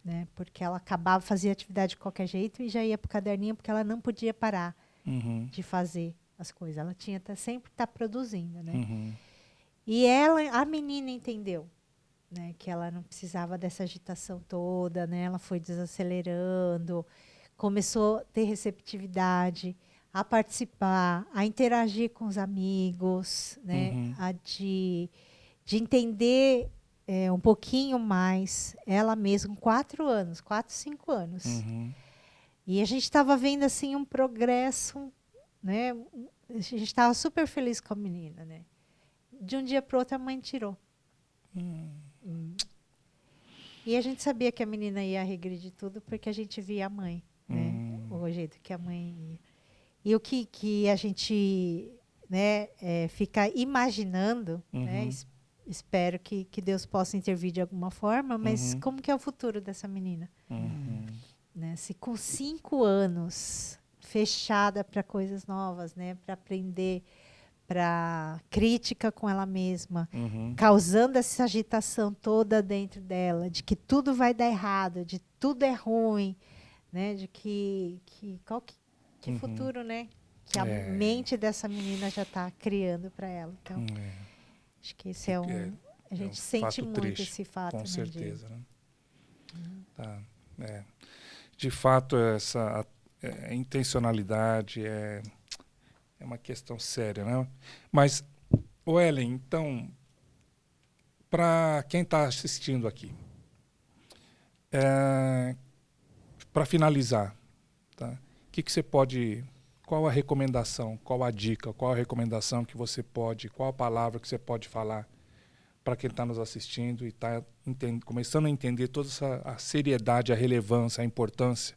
né? Porque ela acabava, fazia a atividade de qualquer jeito e já ia para o caderninho, porque ela não podia parar de fazer as coisas. Ela tinha sempre estar produzindo, né? E a menina entendeu, né? Que ela não precisava dessa agitação toda, né? Ela foi desacelerando, começou a ter receptividade, a participar, a interagir com os amigos, né? A de entender um pouquinho mais ela mesma, 4 anos, 4, 5 anos. E a gente estava vendo assim um progresso, né? A gente estava super feliz com a menina, né? De um dia para o outro a mãe tirou. E a gente sabia que a menina ia regredir tudo porque a gente via a mãe, né? O jeito que a mãe ia. E o que a gente, né, fica imaginando, né? Espero que Deus possa intervir de alguma forma, mas como que é o futuro dessa menina? Né? Se com 5 anos, fechada para coisas novas, né? Para aprender, para crítica com ela mesma, causando essa agitação toda dentro dela, de que tudo vai dar errado, de tudo é ruim, né? De que futuro, né? Que a mente dessa menina já está criando para ela. Então, acho que esse a gente sente muito triste, esse fato. Com certeza. Né? Tá. De fato, essa intencionalidade é uma questão séria, né? Mas, Ellen, então, para quem está assistindo aqui, para finalizar, tá? Você pode... Qual a recomendação, qual a dica, qual a recomendação que você pode, qual a palavra que você pode falar para quem está nos assistindo e está começando a entender toda a seriedade, a relevância, a importância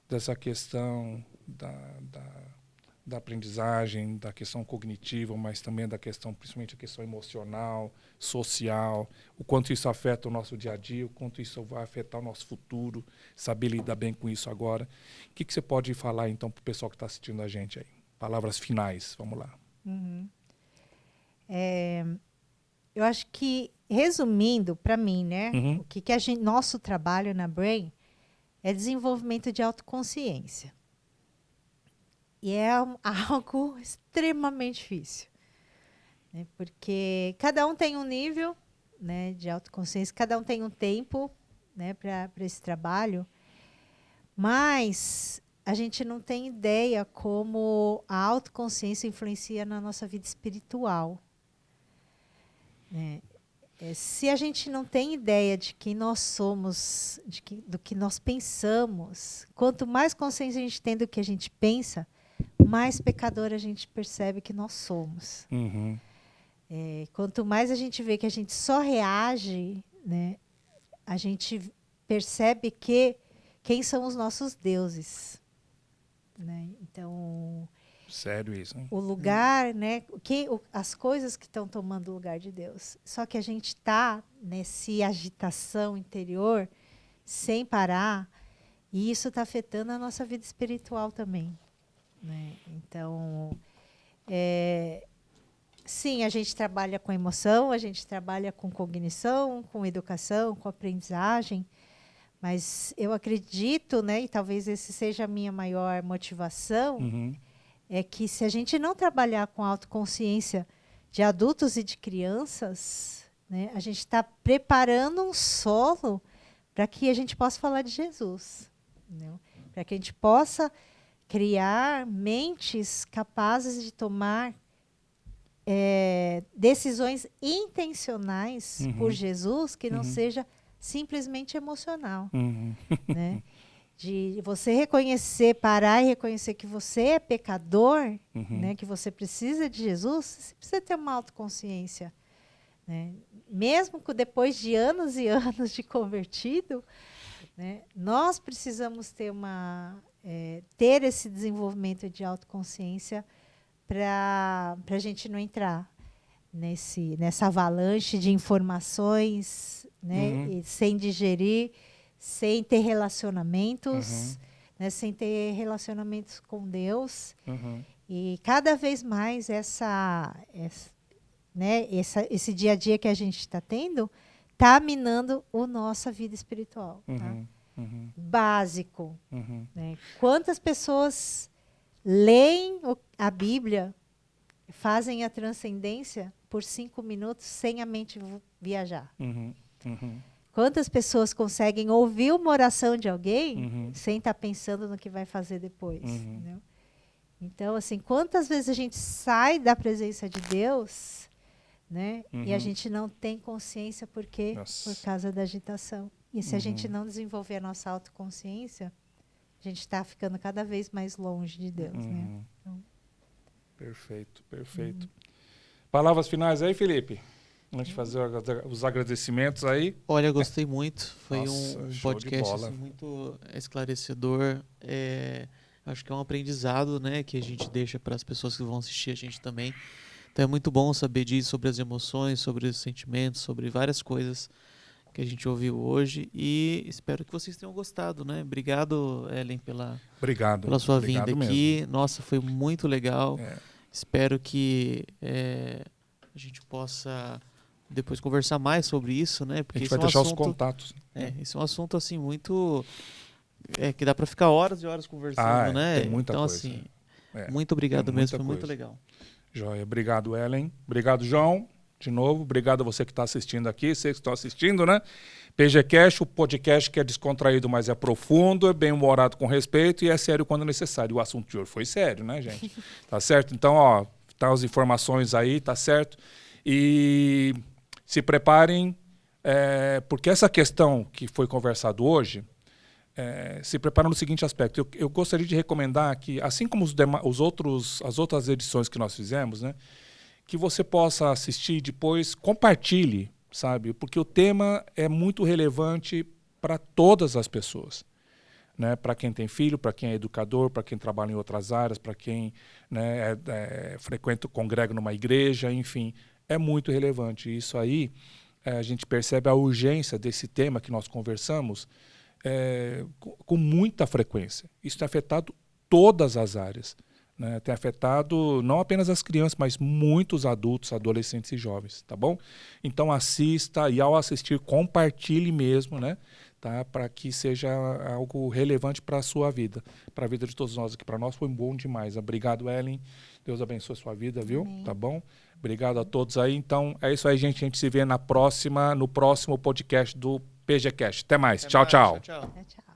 dessa questão da aprendizagem, da questão cognitiva, mas também da questão, principalmente a questão emocional, social, o quanto isso afeta o nosso dia a dia, o quanto isso vai afetar o nosso futuro, saber lidar bem com isso agora. O que você pode falar, então, para o pessoal que está assistindo a gente aí? Palavras finais, vamos lá. Eu acho que, resumindo, para mim, né, o que nosso trabalho na Brain é desenvolvimento de autoconsciência. E é algo extremamente difícil, né? Porque cada um tem um nível, né, de autoconsciência, cada um tem um tempo, né, para esse trabalho, mas a gente não tem ideia como a autoconsciência influencia na nossa vida espiritual, né? Se a gente não tem ideia de quem nós somos, do que nós pensamos, quanto mais consciência a gente tem do que a gente pensa, mais pecador a gente percebe que nós somos. Quanto mais a gente vê que a gente só reage, né, a gente percebe quem são os nossos deuses, né? Então, sério isso, hein? O lugar, né, as coisas que estão tomando o lugar de Deus. Só que a gente está nessa agitação interior sem parar, e isso está afetando a nossa vida espiritual também, né? Então, sim, a gente trabalha com emoção, a gente trabalha com cognição, com educação, com aprendizagem, mas eu acredito, né, e talvez esse seja a minha maior motivação, é que se a gente não trabalhar com a autoconsciência de adultos e de crianças, né, a gente está preparando um solo para que a gente possa falar de Jesus, né? Para que a gente possa criar mentes capazes de tomar decisões intencionais por Jesus, que não seja simplesmente emocional, né? De você reconhecer, parar e reconhecer que você é pecador, né, que você precisa de Jesus, você precisa ter uma autoconsciência, né? Mesmo que depois de anos e anos de convertido, né, nós precisamos ter esse desenvolvimento de autoconsciência para a gente não entrar nessa avalanche de informações, né, e sem digerir, sem ter relacionamentos, né, sem ter relacionamentos com Deus. E cada vez mais esse dia a dia que a gente está tendo está minando a nossa vida espiritual. Tá? Básico. Né? Quantas pessoas leem a Bíblia, fazem a transcendência por 5 minutos sem a mente viajar? Quantas pessoas conseguem ouvir uma oração de alguém sem estar pensando no que vai fazer depois? Né? Então, assim, quantas vezes a gente sai da presença de Deus, né, e a gente não tem consciência por causa da agitação. E se a gente não desenvolver a nossa autoconsciência, a gente está ficando cada vez mais longe de Deus. Né? Então, perfeito. Palavras finais aí, Felipe? Antes de fazer os agradecimentos aí. Olha, gostei muito. Foi um podcast assim, muito esclarecedor. Acho que é um aprendizado, né, que a gente deixa para as pessoas que vão assistir a gente também. Então é muito bom saber disso, sobre as emoções, sobre os sentimentos, sobre várias coisas que a gente ouviu hoje. E espero que vocês tenham gostado, né? Obrigado, Ellen, pela sua vinda aqui. Nossa, foi muito legal. Espero que a gente possa depois conversar mais sobre isso, né? Porque A gente vai deixar os contatos. Esse é um assunto assim muito que dá para ficar horas e horas conversando, né? Tem muita então coisa. assim, muito obrigado mesmo, foi muito legal. Joia, obrigado, Ellen. Obrigado, João. De novo, obrigado a você que está assistindo aqui, vocês que estão assistindo, né? PGCast, o podcast que é descontraído, mas é profundo, é bem humorado com respeito e é sério quando necessário. O assunto de hoje foi sério, né, gente? Tá certo? Então, ó, tá as informações aí, tá certo? E se preparem, porque essa questão que foi conversado hoje, se prepara no seguinte aspecto. Eu gostaria de recomendar que, assim como as outras edições que nós fizemos, né, que você possa assistir e depois compartilhe, sabe? Porque o tema é muito relevante para todas as pessoas, né? Para quem tem filho, para quem é educador, para quem trabalha em outras áreas, para quem, né, frequenta, congrega numa igreja, enfim, é muito relevante. Isso aí, a gente percebe a urgência desse tema que nós conversamos com muita frequência. Isso tem afetado todas as áreas, né? Tem afetado não apenas as crianças, mas muitos adultos, adolescentes e jovens, tá bom? Então assista e ao assistir compartilhe mesmo, né? Tá? Para que seja algo relevante para a sua vida, para a vida de todos nós aqui. Para nós foi bom demais. Obrigado, Ellen. Deus abençoe a sua vida, viu? Amém. Tá bom? Obrigado a todos aí. Então é isso aí, gente. A gente se vê no próximo podcast do PGCast. Até mais. Tchau, tchau. Tchau. Tchau.